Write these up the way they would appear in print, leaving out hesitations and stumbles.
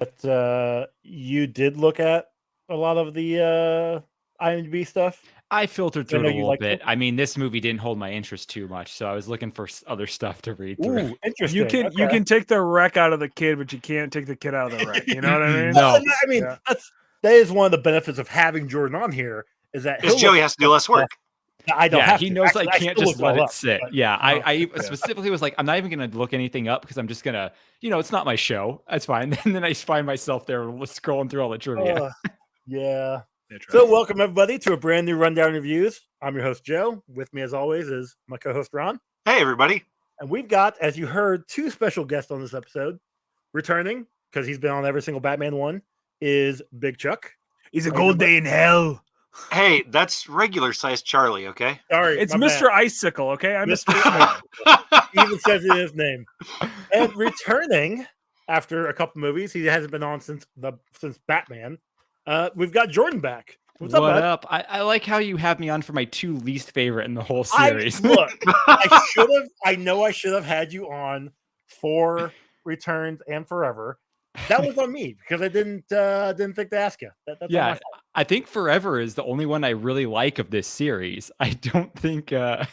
But you did look at a lot of the IMDb stuff. I filtered I through know it a you little liked bit. it. I mean, this movie didn't hold my interest too much, so I was looking for other stuff to read through. Ooh, interesting. You can take the wreck out of the kid, but you can't take the kid out of the wreck. You know what I mean? No. I mean, that is one of the benefits of having Jordan on here is that Joey has to do less work. I don't have he to. knows Actually, I can't still just look let well it up, sit. but- Yeah, I specifically was like, I'm not even going to look anything up because I'm just going to, it's not my show. That's fine. And then I find myself there scrolling through all the trivia. Yeah. So welcome, everybody, to a brand new Rundown Reviews. I'm your host, Joe. With me, as always, is my co-host, Ron. Hey, everybody. And we've got, as you heard, two special guests on this episode. Returning, because he's been on every single Batman one, is Big Chuck. He's a gold day in hell. Hey, that's regular size Charlie, okay? Sorry, it's Mr. Bad. Icicle, okay? I'm Mr. He even says it in his name. And returning after a couple movies, he hasn't been on since Batman. We've got Jordan back. What's up? I like how you have me on for my two least favorite in the whole series. I know I should have had you on for Returns and Forever. That was on me because I didn't think to ask you. That's I think Forever is the only one I really like of this series. I don't think I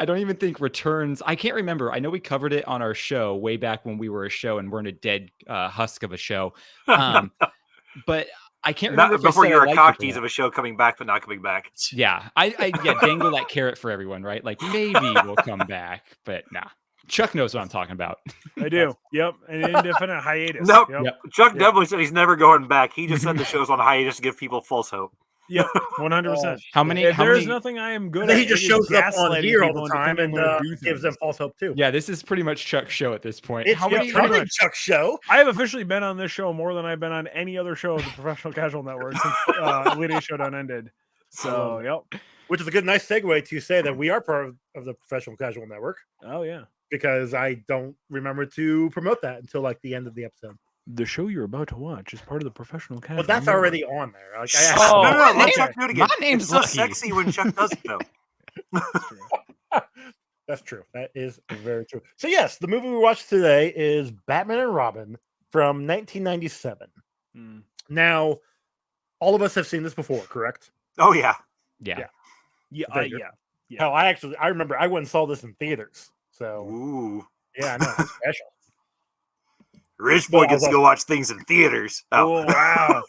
don't even think Returns. I can't remember. I know we covered it on our show way back when we were a show and weren't a dead husk of a show. But I can't remember before you were a cocktease of a show coming back but not coming back. Yeah, I dangle that carrot for everyone, right? Like maybe we'll come back, but nah. Chuck knows what I'm talking about. I do. Yep. An indefinite hiatus. Nope. Yep. Chuck definitely said he's never going back. He just said the show's on hiatus to give people false hope. Yep. 100%. How many? There's nothing I am good at. He just shows up on here all the time and gives them false hope too. Yeah, this is pretty much Chuck's show at this point. It's pretty much Chuck's show. I have officially been on this show more than I've been on any other show of the Professional Casual Network since Leading Showdown ended. So, yep. Which is a good, nice segue to say that we are part of the Professional Casual Network. Oh, yeah. Because I don't remember to promote that until like the end of the episode. The show you're about to watch is part of the Professional Casual. But that's already on there. Like, let Chuck do it again. My name's so sexy when Chuck does it, though. That's true. That is very true. So yes, the movie we watched today is Batman and Robin from 1997. Now, all of us have seen this before, correct? Oh yeah. Hell, I remember I went and saw this in theaters. So, ooh, yeah, I know, it's special. Rich boy gets to go watch things in theaters. Oh wow!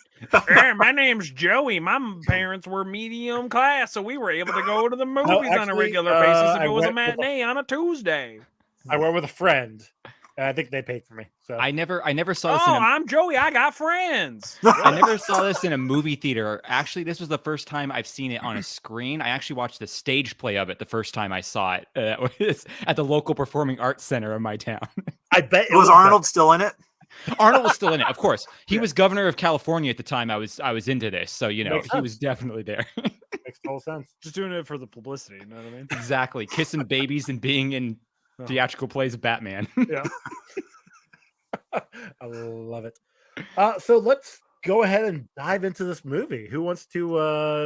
Hey, my name's Joey. My parents were medium class, so we were able to go to the movies on a regular basis if it was a matinee on a Tuesday. I went with a friend. And I think they paid for me. So I never saw this. I'm Joey. I got friends. I never saw this in a movie theater. Actually, this was the first time I've seen it on a screen. I actually watched the stage play of it the first time I saw it. It was at the local performing arts center of my town. I bet was Arnold still in it. Arnold was still in it, of course. He was governor of California at the time I was into this, so he was definitely there. Makes total sense. Just doing it for the publicity, you know what I mean? Exactly, kissing babies and being in theatrical plays of Batman. Yeah, I love it. So let's go ahead and dive into this movie. Who wants to?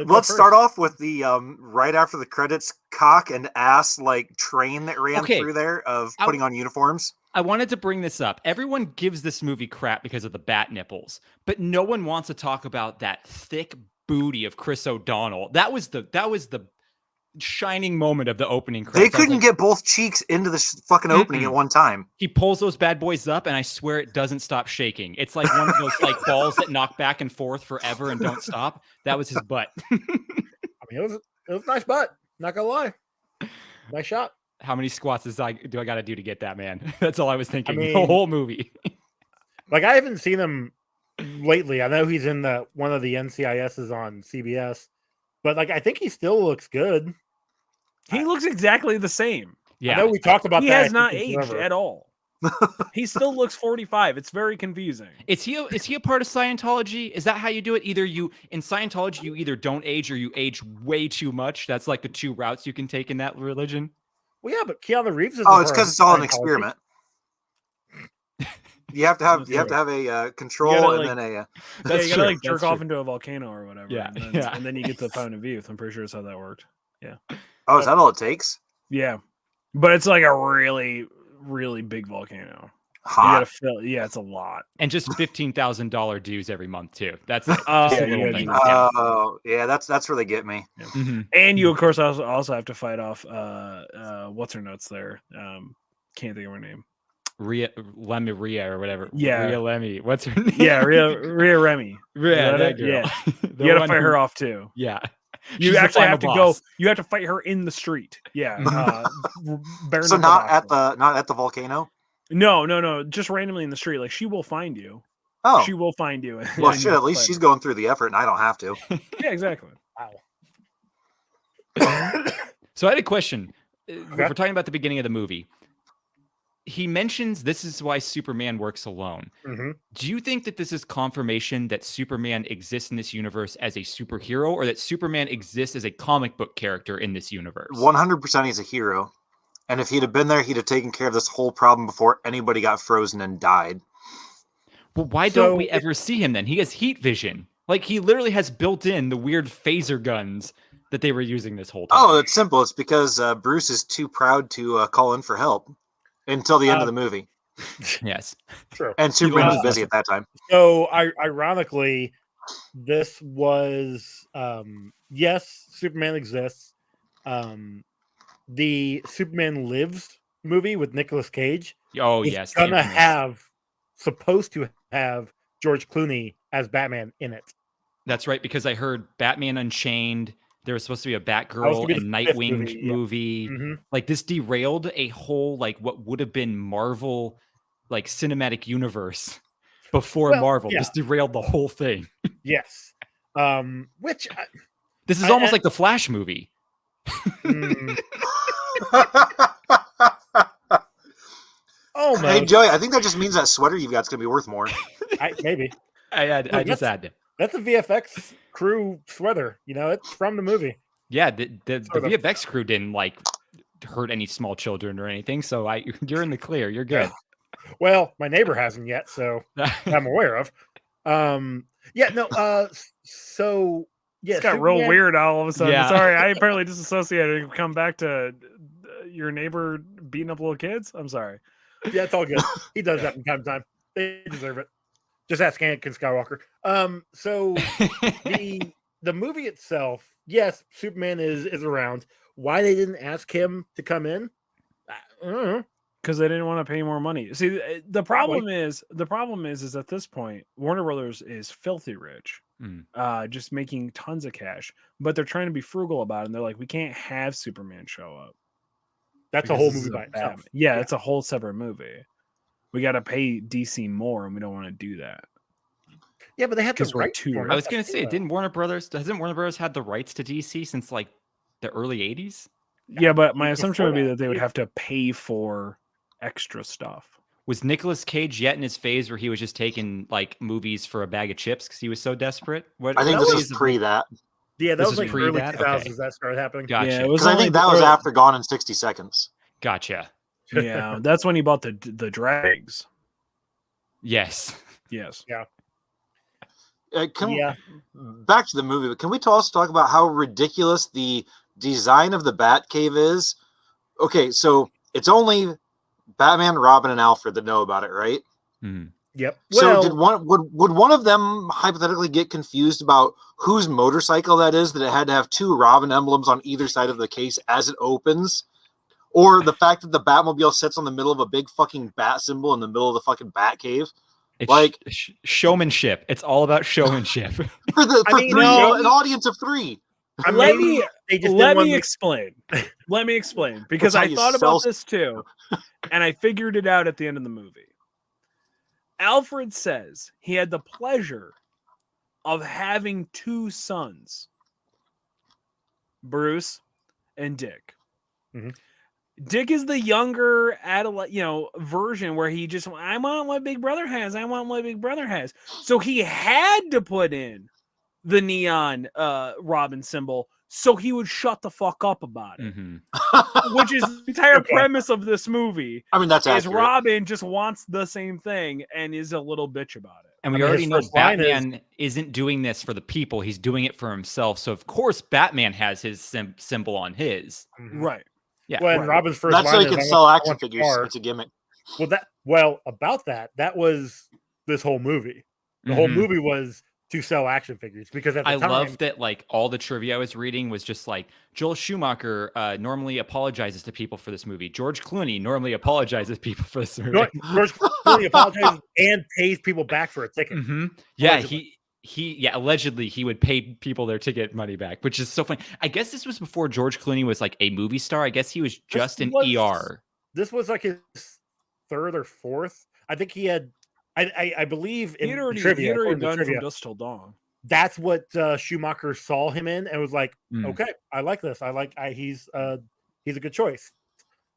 Let's start off with the right after the credits, cock and ass like train that ran through there of putting on uniforms. I wanted to bring this up. Everyone gives this movie crap because of the bat nipples, but no one wants to talk about that thick booty of Chris O'Donnell. That was the shining moment of the opening credits. They couldn't get both cheeks into the fucking opening at one time. He pulls those bad boys up, and I swear it doesn't stop shaking. It's like one of those like balls that knock back and forth forever and don't stop. That was his butt. I mean, it was a nice butt. Not gonna lie, nice shot. How many squats do I got to do to get that, man? That's all I was thinking the whole movie. Like, I haven't seen him lately. I know he's in one of the NCISs on CBS, but like I think he still looks good. He looks exactly the same. Yeah, I know we talked about that. He has not aged at all. He still looks 45. It's very confusing. Is he a part of Scientology? Is that how you do it? Either you in Scientology you either don't age or you age way too much. That's like the two routes you can take in that religion. Well, yeah, but Keanu Reeves is. Oh, it's because it's all an experiment. You have to have a control and then a. You gotta like jerk off into a volcano or whatever. Yeah, and then you get the Fountain of Youth. I'm pretty sure that's how that worked. Yeah. Oh, is that all it takes? Yeah, but it's like a really, really big volcano. You gotta fill. Yeah, it's a lot, and just $15,000 dues every month too. That's it. Yeah, that's where they get me. Yeah. Mm-hmm. And you, of course, also have to fight off. What's her nuts there? Can't think of her name. Rhea or whatever. Yeah, Rhea Lemmy. What's her name? Yeah, Rhea Remy. Yeah, that girl. Yeah. You gotta fight her off too. Yeah. You actually have to go. You have to fight her in the street. Yeah. So not at the volcano. No. Just randomly in the street. Like she will find you. Oh, she will find you. Well, shit. At least she's going through the effort, and I don't have to. Yeah, exactly. Wow. So I had a question. If we're talking about the beginning of the movie, he mentions this is why Superman works alone. Mm-hmm. Do you think that this is confirmation that Superman exists in this universe as a superhero, or that Superman exists as a comic book character in this universe? 100% he's a hero. And if he'd have been there, he'd have taken care of this whole problem before anybody got frozen and died. Well, why don't we ever see him then? He has heat vision. Like, he literally has built in the weird phaser guns that they were using this whole time. Oh, it's simple. It's because Bruce is too proud to call in for help until the end of the movie. Yes. True. And Superman was busy at that time. So, ironically, this was, yes, Superman exists. The Superman Lives movie with Nicolas Cage. Oh, yes. Supposed to have George Clooney as Batman in it. That's right, because I heard Batman Unchained. There was supposed to be a Batgirl and Nightwing movie. Mm-hmm. Like, this derailed a whole, like, what would have been Marvel, like, cinematic universe before Marvel. Yeah. This derailed the whole thing. Yes. This is almost like the Flash movie. Oh, hey, Joey, I think that just means that sweater you've got is going to be worth more. Maybe. I just had to. That's a VFX crew sweater. You know, it's from the movie. Yeah, the VFX crew didn't like hurt any small children or anything, so you're in the clear. You're good. Yeah. Well, my neighbor hasn't yet, so I'm aware of. So it's got real weird all of a sudden. Yeah. Sorry, I apparently disassociated and come back to your neighbor beating up little kids. I'm sorry. Yeah, it's all good. He does that from time to time. They deserve it. Just ask Anakin Skywalker. So the movie itself, yes, Superman is around. Why they didn't ask him to come in? I don't know. Because they didn't want to pay more money. See, the problem is at this point, Warner Brothers is filthy rich, just making tons of cash. But they're trying to be frugal about it. And they're like, we can't have Superman show up. That's a whole movie by itself. Yeah, it's a whole separate movie. We got to pay DC more, and we don't want to do that. Yeah, but they have the rights. I was going to say, hasn't Warner Brothers had the rights to DC since like the early 80s? Yeah, but my assumption would be that they would have to pay for extra stuff. Was Nicolas Cage yet in his phase where he was just taking like movies for a bag of chips because he was so desperate? I think this was pre that. Yeah, that was like early 2000s that started happening. Gotcha. Because I think that was after Gone in 60 Seconds. Gotcha. Yeah, that's when he bought the drags. Yes. Yes. Yeah. Back to the movie, but can we also talk about how ridiculous the design of the Batcave is? Okay, so it's only Batman, Robin, and Alfred that know about it, right? Mm-hmm. Yep. So would one of them hypothetically get confused about whose motorcycle that is, that it had to have two Robin emblems on either side of the case as it opens? Or the fact that the Batmobile sits on the middle of a big fucking bat symbol in the middle of the fucking Batcave? It's like showmanship. It's all about showmanship. An audience of 3. Let me explain. Let me explain. Because I thought about this too. And I figured it out at the end of the movie. Alfred says he had the pleasure of having 2 sons, Bruce and Dick. Mm-hmm. Dick is the younger version where he just, I want what Big Brother has. I want what Big Brother has. So he had to put in the neon Robin symbol so he would shut the fuck up about it. Mm-hmm. Which is the entire premise of this movie. I mean, that's accurate. Robin just wants the same thing and is a little bitch about it. And we already know Batman isn't doing this for the people. He's doing it for himself. So, of course, Batman has his symbol on his. Right. Yeah. When Robin's first that's so he can sell action figures. It's a gimmick. Well, Well, about that was this whole movie. The whole movie was to sell action figures because at the time, love that like all the trivia I was reading was just like Joel Schumacher normally apologizes to people for this movie. George Clooney normally apologizes to people for this movie. George Clooney apologizes and pays people back for a ticket. Yeah, Allegedly. Allegedly he would pay people their ticket money back, which is so funny. I guess this was before George Clooney was like a movie star. I guess he was just an ER. This was like his third or fourth. I think he had. I believe in trivia. He had done From Dusk Till Dawn. That's what Schumacher saw him in and was like, okay, I like this. He's a good choice.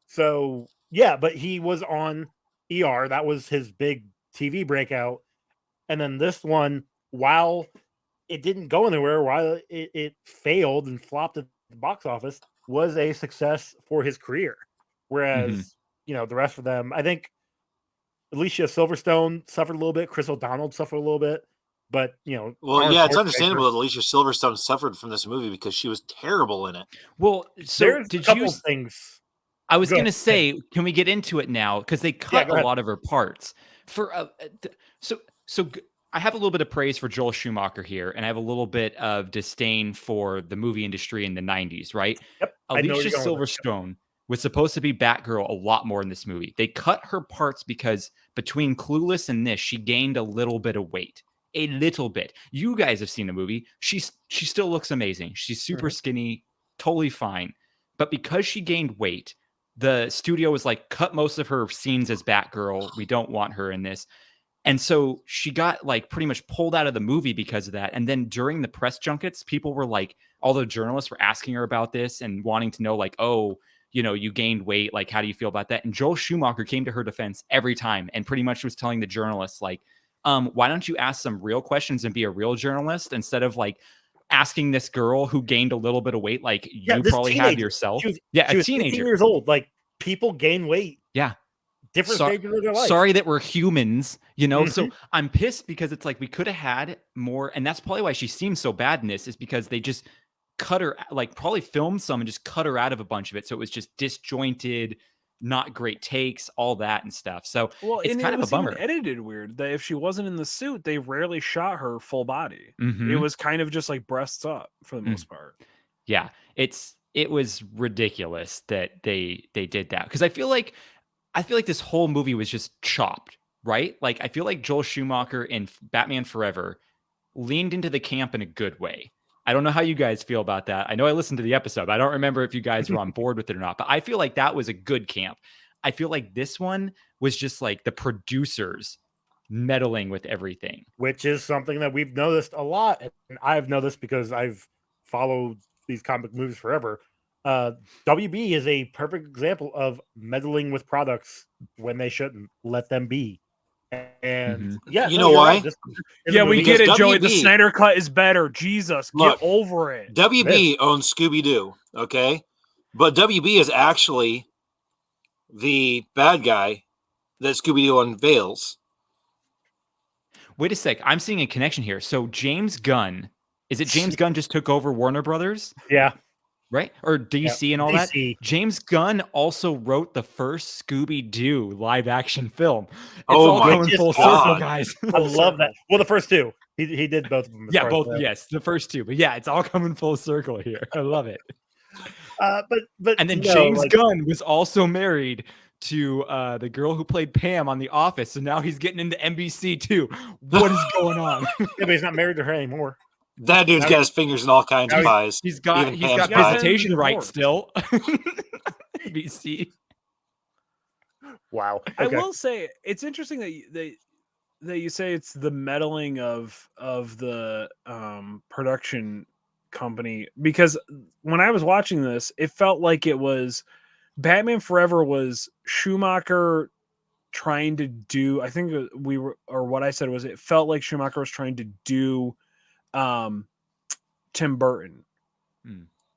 So yeah, but he was on ER. That was his big TV breakout. And then this one, while it didn't go anywhere, while it failed and flopped at the box office, was a success for his career. Whereas, the rest of them, I think Alicia Silverstone suffered a little bit. Chris O'Donnell suffered a little bit. But, well, yeah, it's understandable that Alicia Silverstone suffered from this movie because she was terrible in it. Well, so there's a couple things. I was going to say, can we get into it now? Because they cut a lot of her parts. So I have a little bit of praise for Joel Schumacher here, and I have a little bit of disdain for the movie industry in the 90s, right? Yep. Alicia Silverstone was supposed to be Batgirl a lot more in this movie. They cut her parts because between Clueless and this, she gained a little bit of weight. A little bit. You guys have seen the movie. She still looks amazing. She's super skinny, totally fine. But because she gained weight, the studio was like, cut most of her scenes as Batgirl. We don't want her in this. And so she got like pretty much pulled out of the movie because of that. And then during the press junkets, people were like, all the journalists were asking her about this and wanting to know like, oh, you gained weight. Like, how do you feel about that? And Joel Schumacher came to her defense every time and pretty much was telling the journalists like, why don't you ask some real questions and be a real journalist instead of like asking this girl who gained a little bit of weight, like you probably have yourself. She was a teenager. 18 years old. Like people gain weight. Yeah. Different stages of their life. Sorry that we're humans, So I'm pissed because it's like we could have had more, and that's probably why she seems so bad in this, is because they just cut her, like probably filmed some and just cut her out of a bunch of it. So it was just disjointed, not great takes, all that and stuff. So it's kind of a bummer. Edited weird that if she wasn't in the suit, they rarely shot her full body. It was kind of just like breasts up for the most part. Yeah, it was ridiculous that they did that, because I feel like this whole movie was just chopped, right? Like I feel like Joel Schumacher in Batman Forever leaned into the camp in a good way. I don't know how you guys feel about that. I know I listened to the episode, but I don't remember if you guys were on board with it or not, but I feel like that was a good camp. I feel like this one was just like the producers meddling with everything. Which is something that we've noticed a lot. And I've noticed because I've followed these comic movies forever. WB is a perfect example of meddling with products when they shouldn't. Let them be. And you know why? Right. We get it, Joey. The Snyder Cut is better. Jesus, get over it. WB owns Scooby-Doo, okay? But WB is actually the bad guy that Scooby-Doo unveils. Wait a sec. I'm seeing a connection here. So James Gunn, is it James Gunn just took over Warner Brothers? Yeah. Right? Or DC and all DC. that? James Gunn also wrote the first Scooby-Doo live action film. It's all coming full circle, guys. I love that. Well, the first two. He did both of them. Yeah, both. Yes, the first two. But yeah, it's all coming full circle here. I love it. But and then James Gunn was also married to the girl who played Pam on The Office. So now he's getting into NBC too. What is going on? Yeah, but he's not married to her anymore. That dude's got his fingers in all kinds of pies. He's got visitation rights still. NBC. Wow. Okay. I will say it's interesting that you say it's the meddling of the production company, because when I was watching this, it felt like it was Batman Forever was Schumacher trying to do. I think what I said was it felt like Schumacher was trying to do Tim Burton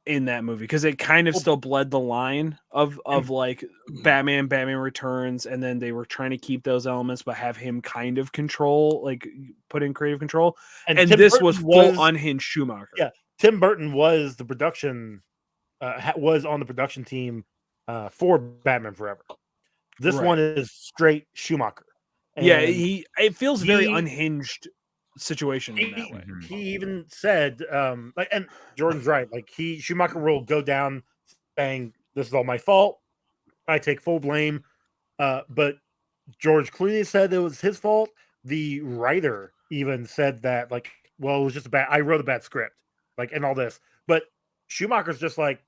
in that movie, because it kind of still bled the line of like Batman Returns, and then they were trying to keep those elements but have him kind of put in creative control, and this was full unhinged Schumacher. Yeah, Tim Burton was the production was on the production team for Batman Forever. This one is straight Schumacher. And it feels very unhinged situation in that way. He even said, and Jordan's right. Like Schumacher will go down saying, "This is all my fault. I take full blame." But George Clooney said it was his fault. The writer even said that, like, well, it was just I wrote a bad script, like, and all this. But Schumacher's just like,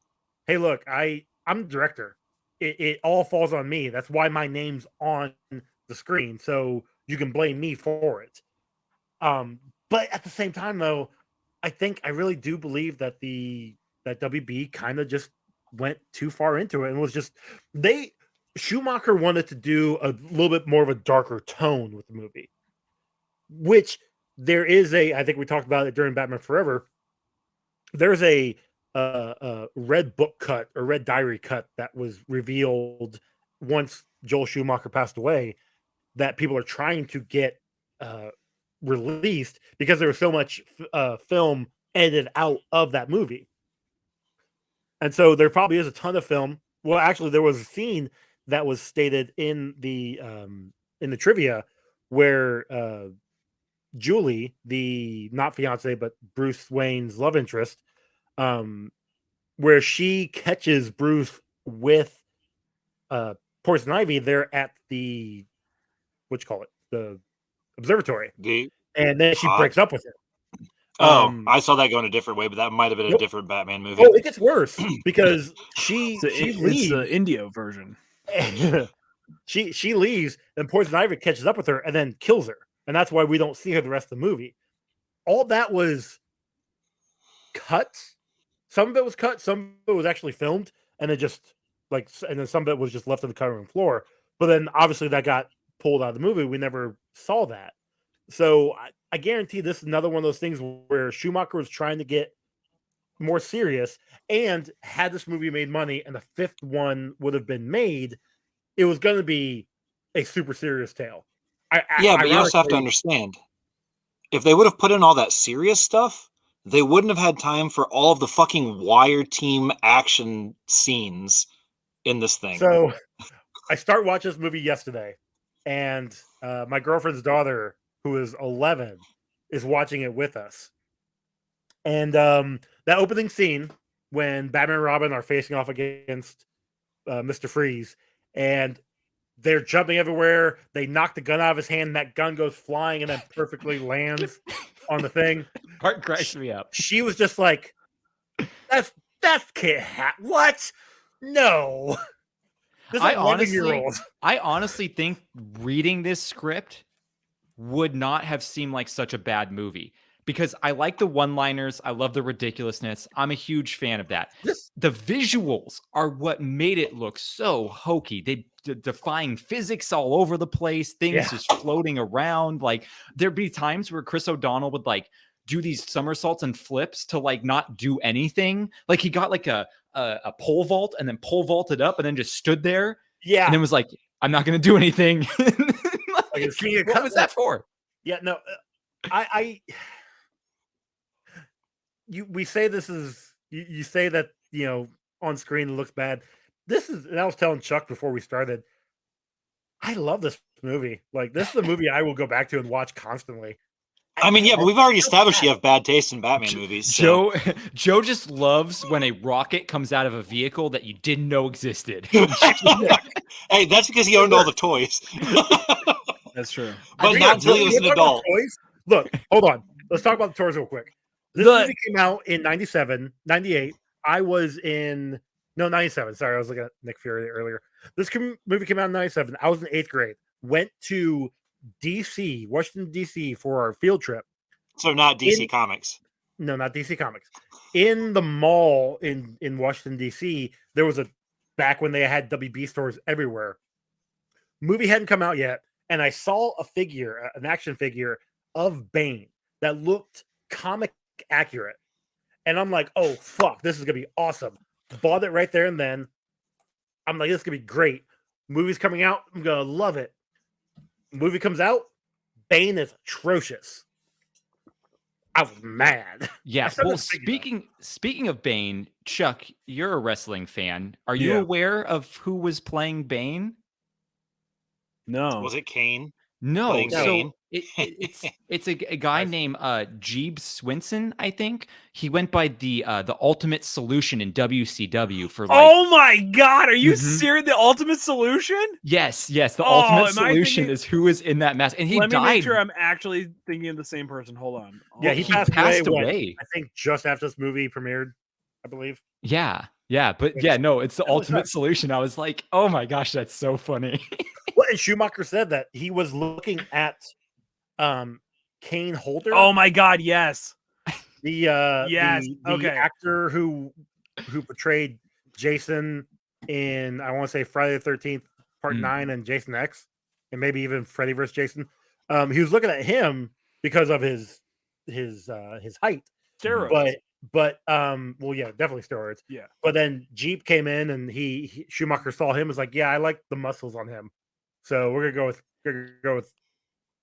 hey, look, I'm the director. It all falls on me. That's why my name's on the screen. So you can blame me for it. But at the same time, though, I really do believe that that WB kind of just went too far into it and was just Schumacher wanted to do a little bit more of a darker tone with the movie, which there is I think we talked about it during Batman Forever. There's a red book cut or red diary cut that was revealed once Joel Schumacher passed away that people are trying to get released because there was so much film edited out of that movie. And so there probably is a ton of film. Well, actually, there was a scene that was stated in the trivia where Julie, the not fiance but Bruce Wayne's love interest, where she catches Bruce with Poison Ivy there at the the observatory, and then she breaks up with him. I saw that going a different way, but that might have been a different Batman movie. Oh, it gets worse because she leaves. It's the Indio version. she leaves, and Poison Ivy catches up with her and then kills her, and that's why we don't see her the rest of the movie. All that was cut. Some of it was cut. Some of it was actually filmed, and then some of it was just left on the cutting room floor. But then obviously that got pulled out of the movie. We never saw that. So I guarantee this is another one of those things where Schumacher was trying to get more serious, and had this movie made money and the fifth one would have been made, it was going to be a super serious tale. But you also have to understand, if they would have put in all that serious stuff, they wouldn't have had time for all of the fucking wire team action scenes in this thing. So I start watching this movie yesterday, and my girlfriend's daughter, who is 11, is watching it with us. And that opening scene when Batman and Robin are facing off against Mr. Freeze, and they're jumping everywhere. They knock the gun out of his hand, and that gun goes flying and then perfectly lands on the thing. Part cracks me up. She was just like, that's can't happen. What? No. This is I honestly think reading this script would not have seemed like such a bad movie, because I like the one-liners. I love the ridiculousness. I'm a huge fan of that. The visuals are what made it look so hokey. They defying physics all over the place, things just floating around. Like, there'd be times where Chris O'Donnell would like do these somersaults and flips to like not do anything. Like, he got like a pole vault and then pole vaulted up and then just stood there. Yeah. And then was like, I'm not going to do anything. Like, what was that for? Yeah, no, we say this is, you say that, on screen it looks bad. And I was telling Chuck before we started, I love this movie. Like, this is a movie I will go back to and watch constantly. I mean, but we've already established you have bad taste in Batman movies. So. Joe just loves when a rocket comes out of a vehicle that you didn't know existed. Hey, that's because he owned all the toys. That's true. But not until he was an adult. Look, hold on. Let's talk about the toys real quick. This movie came out in 97, 98. I was in 97. Sorry, I was looking at Nick Fury earlier. This movie came out in 97. I was in 8th grade. Went to DC, Washington, DC for our field trip. So not DC Comics. No, not DC Comics. In the mall in Washington, DC, there was back when they had WB stores everywhere. Movie hadn't come out yet, and I saw an action figure of Bane that looked comic accurate. And I'm like, oh, fuck, this is going to be awesome. Bought it right there and then. I'm like, this is going to be great. Movie's coming out. I'm going to love it. Movie comes out. Bane is atrocious. I was mad. Yeah. Well, speaking of Bane, Chuck, you're a wrestling fan. Are you aware of who was playing Bane? No. Was it Kane? No, Playing so Kane? it's a guy named Jeeb Swinson, I think. He went by the Ultimate Solution in WCW for like. Oh my God, are you Mhm. serious? The Ultimate Solution? Yes, the Oh, Ultimate am I Solution thinking- is who is in that mask, and he Let me make died. sure I'm actually thinking of the same person. Hold on. Yeah, he He passed passed away. away. I think just after this movie premiered, I believe. Yeah, but yeah, no, it's the Ultimate Solution. I was like, oh my gosh, that's so funny. Well, and Schumacher said that he was looking at Kane Holder. Oh my God, yes. The okay. actor who portrayed Jason in, I want to say, Friday the 13th Part 9 and Jason X, and maybe even Freddy vs. Jason. He was looking at him because of his height. Steroids. But well, yeah, definitely steroids. Yeah. But then Jeep came in, and he Schumacher saw him, was like, yeah, I like the muscles on him, so we're gonna go with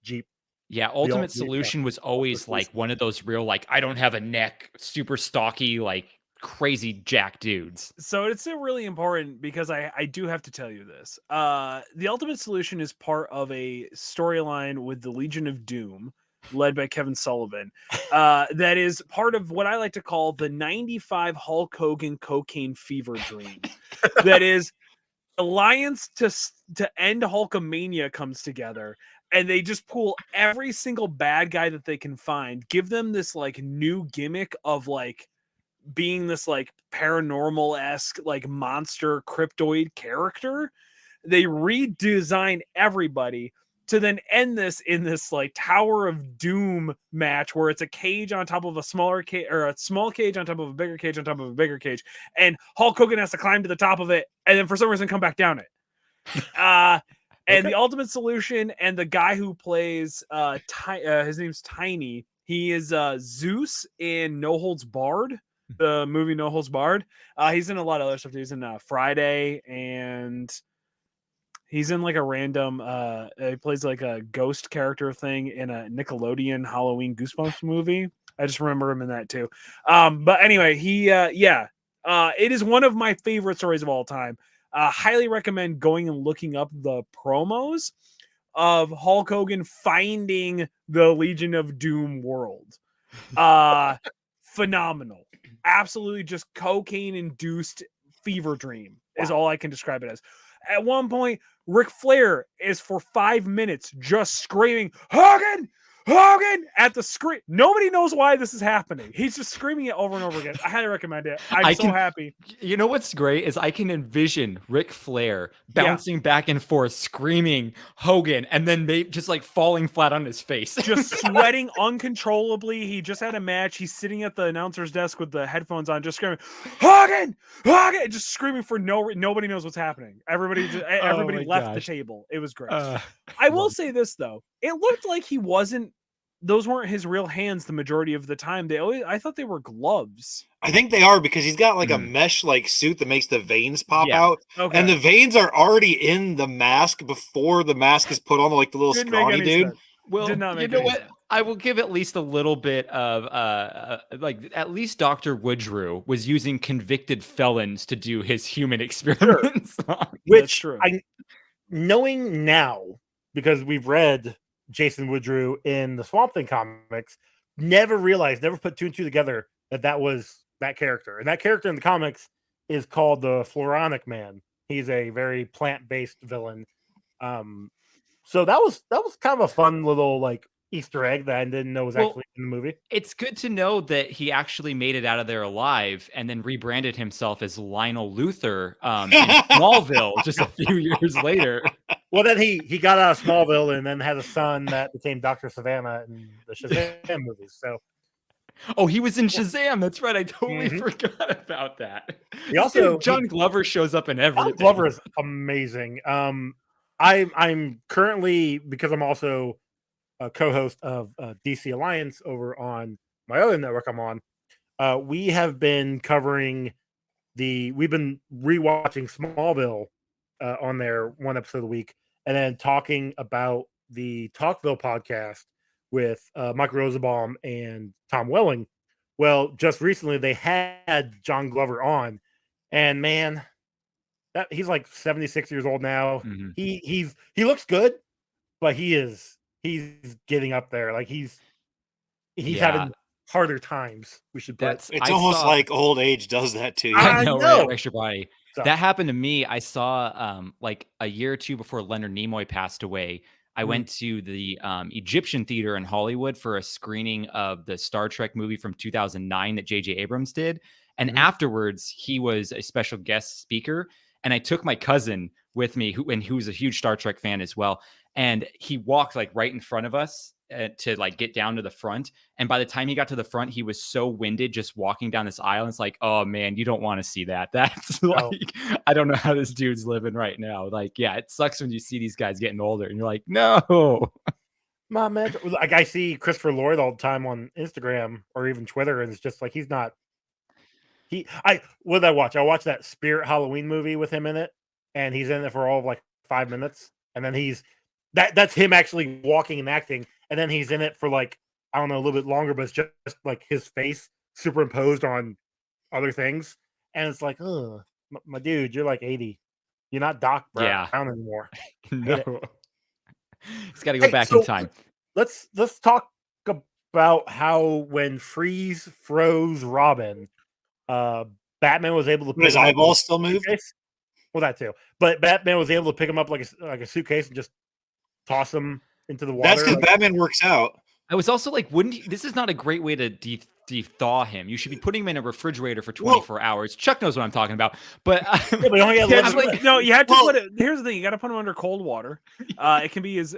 Jeep. Yeah, Ultimate Solution was always like one of those real, like, I don't have a neck, super stocky, like crazy jack dudes. So it's really important because I do have to tell you this. The Ultimate Solution is part of a storyline with the Legion of Doom, led by Kevin Sullivan. That is part of what I like to call the 95 Hulk Hogan cocaine fever dream. That is, alliance to end Hulkamania comes together, and they just pull every single bad guy that they can find, give them this like new gimmick of like being this like paranormal-esque like monster cryptoid character. They redesign everybody to then end this in this like Tower of Doom match where it's a cage on top of a smaller cage, or a small cage on top of a bigger cage on top of a bigger cage, and Hulk Hogan has to climb to the top of it and then for some reason come back down it. And the Ultimate Solution and the guy who plays his name's Tiny. He is Zeus in No Holds Barred, the movie No Holds Barred. He's in a lot of other stuff. He's in Friday, and he's in like a random he plays like a ghost character thing in a Nickelodeon Halloween Goosebumps movie. I just remember him in that too. But anyway, he it is one of my favorite stories of all time. Highly recommend going and looking up the promos of Hulk Hogan finding the Legion of Doom world. Phenomenal. Absolutely just cocaine induced fever dream is all I can describe it as. At one point, Ric Flair is for 5 minutes just screaming, Hogan! Hogan! At the screen. Nobody knows why this is happening. He's just screaming it over and over again. I highly recommend it. I'm so happy. You know what's great is I can envision Ric Flair bouncing back and forth, screaming Hogan, and then just like falling flat on his face. Just sweating uncontrollably. He just had a match. He's sitting at the announcer's desk with the headphones on, just screaming, Hogan! Hogan! Just screaming for nobody knows what's happening. Everybody left the table. It was great. I will say this, though. It looked like those weren't his real hands the majority of the time. I thought they were gloves. I think they are, because he's got like a mesh like suit that makes the veins pop out. Okay. And the veins are already in the mask before the mask is put on, like the little scrawny dude. Sense. Well, you know what? Sense. I will give at least a little bit of like at least Dr. Woodrue was using convicted felons to do his human experiments. Sure. Which knowing now, because we've read Jason Woodrue in the Swamp Thing comics, never put two and two together that was that character. And that character in the comics is called the Floronic Man. He's a very plant-based villain. So that was kind of a fun little like Easter egg that I didn't know was actually in the movie. It's good to know that he actually made it out of there alive and then rebranded himself as Lionel Luthor in Smallville just a few years later. Well, then he got out of Smallville and then had a son that became Dr. Savannah in the Shazam movies. So, he was in Shazam. That's right. I totally forgot about that. John Glover shows up in everything. John Glover is amazing. I'm currently, because I'm also a co-host of DC Alliance over on my other network I'm on. We have been covering we've been rewatching Smallville on there one episode a week, and then talking about the Talkville podcast with Mike Rosenbaum and Tom Welling. Well, just recently they had John Glover on, and man, he's like 76 years old now. Mm-hmm. He looks good, but he's getting up there. Like he's having harder times. We should put. It's almost like old age does that to you. I know, right? Breaks your body. So, that happened to me. I saw like a year or two before Leonard Nimoy passed away. I went to the Egyptian Theater in Hollywood for a screening of the Star Trek movie from 2009 that J.J. Abrams did. And afterwards, he was a special guest speaker. And I took my cousin with me, who's a huge Star Trek fan as well. And he walked like right in front of us to like get down to the front. And by the time he got to the front, he was so winded just walking down this aisle. And it's like, oh man, you don't want to see that. That's like, I don't know how this dude's living right now. Like, yeah, it sucks when you see these guys getting older and you're like, no. My man, like I see Christopher Lloyd all the time on Instagram or even Twitter, and it's just like he's not. What did I watch? I watched that Spirit Halloween movie with him in it, and he's in it for all of like 5 minutes, and then that's him actually walking and acting, and then he's in it for like, I don't know, a little bit longer, but it's just like his face superimposed on other things, and it's like, oh, my dude, you're like 80, you're not Doc Brown anymore. No, he's got to go back in time. Let's talk about how when Freeze froze Robin, Batman was able to pick his eyeballs still move. Well, that too, but Batman was able to pick him up like a suitcase and just toss him into the water. That's because Batman works out. I was also like, this is not a great way to de-thaw him. You should be putting him in a refrigerator for 24 hours. Chuck knows what I'm talking about. But you have to put it. Here's the thing: you got to put him under cold water. It can be as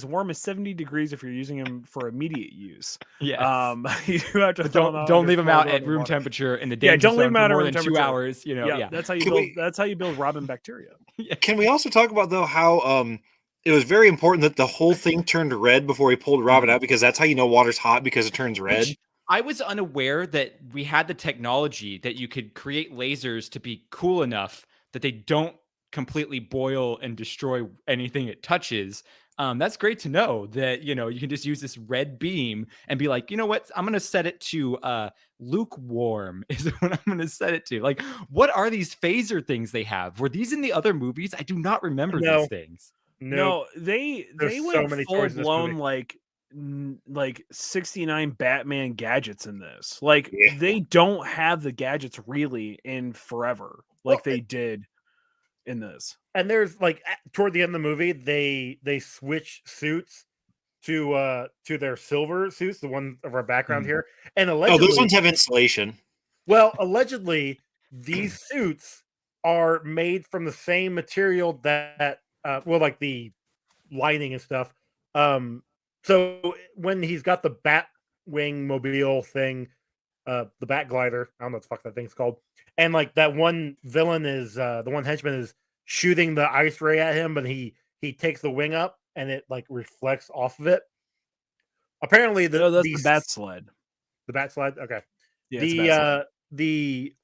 warm as 70 degrees if you're using him for immediate use. Yeah. You have to don't leave him out at room temperature in the danger don't leave him out for more at than 2 hours. You know, that's how you build. That's how you build Robin bacteria. Can we also talk about though how it was very important that the whole thing turned red before he pulled Robin out, because that's how you know water's hot, because it turns red. I was unaware that we had the technology that you could create lasers to be cool enough that they don't completely boil and destroy anything it touches. That's great to know that, you can just use this red beam and be like, you know what? I'm going to set it to lukewarm is what I'm going to set it to. Like, what are these phaser things they have? Were these in the other movies? I do not remember these things. No, they went full blown like 69 Batman gadgets in this. Like they don't have the gadgets really in forever like they did in this. And there's like toward the end of the movie, they switch suits to their silver suits, the one of our background here, and allegedly those ones have insulation. Well, allegedly these suits are made from the same material that like the lining and stuff. So when he's got the Batwing mobile thing, the Bat Glider, I don't know what the fuck that thing's called, and like that one villain is the one henchman is shooting the ice ray at him, but he takes the wing up and it like reflects off of it. Apparently, that's the Bat Sled. The Bat Sled, okay. Yeah, the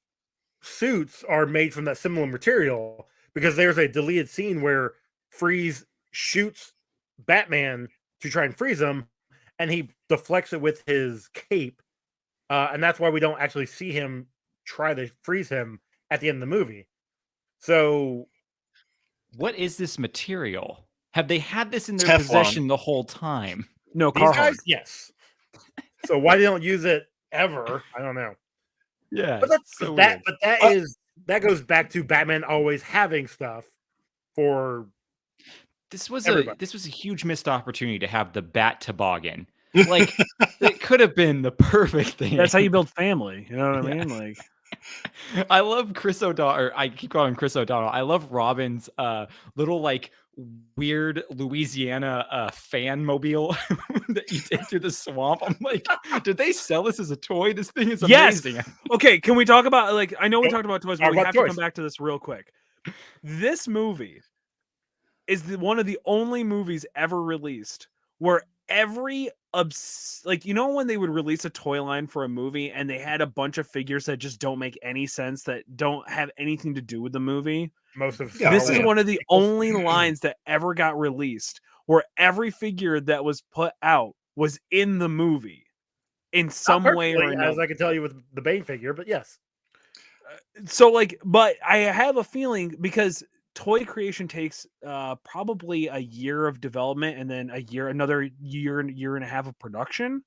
suits are made from that similar material, because there's a deleted scene where Freeze shoots Batman to try and freeze him, and he deflects it with his cape, and that's why we don't actually see him try to freeze him at the end of the movie. So, what is this material? Have they had this in their possession the whole time? No, these guys, yes. So why they don't use it ever? I don't know. Yeah, but that's so that. Weird. But that goes back to Batman always having stuff for. This was a huge missed opportunity to have the Bat Toboggan. Like it could have been the perfect thing. That's how you build family. You know what I mean? Like, I love Chris O'Donnell. Or I keep calling him Chris O'Donnell. I love Robin's little like weird Louisiana fan mobile that you take through the swamp. I'm like, did they sell this as a toy? This thing is amazing. Yes. Okay, can we talk about like? I know we talked about toys, but we have to come back to this real quick. This movie is one of the only movies ever released where every like, you know, when they would release a toy line for a movie and they had a bunch of figures that just don't make any sense, that don't have anything to do with the movie. Most of this is one of the only lines that ever got released where every figure that was put out was in the movie in some way or another. As I can tell you with the Bane figure, but yes. So like, but I have a feeling because toy creation takes probably a year of development and then another year and a half of production.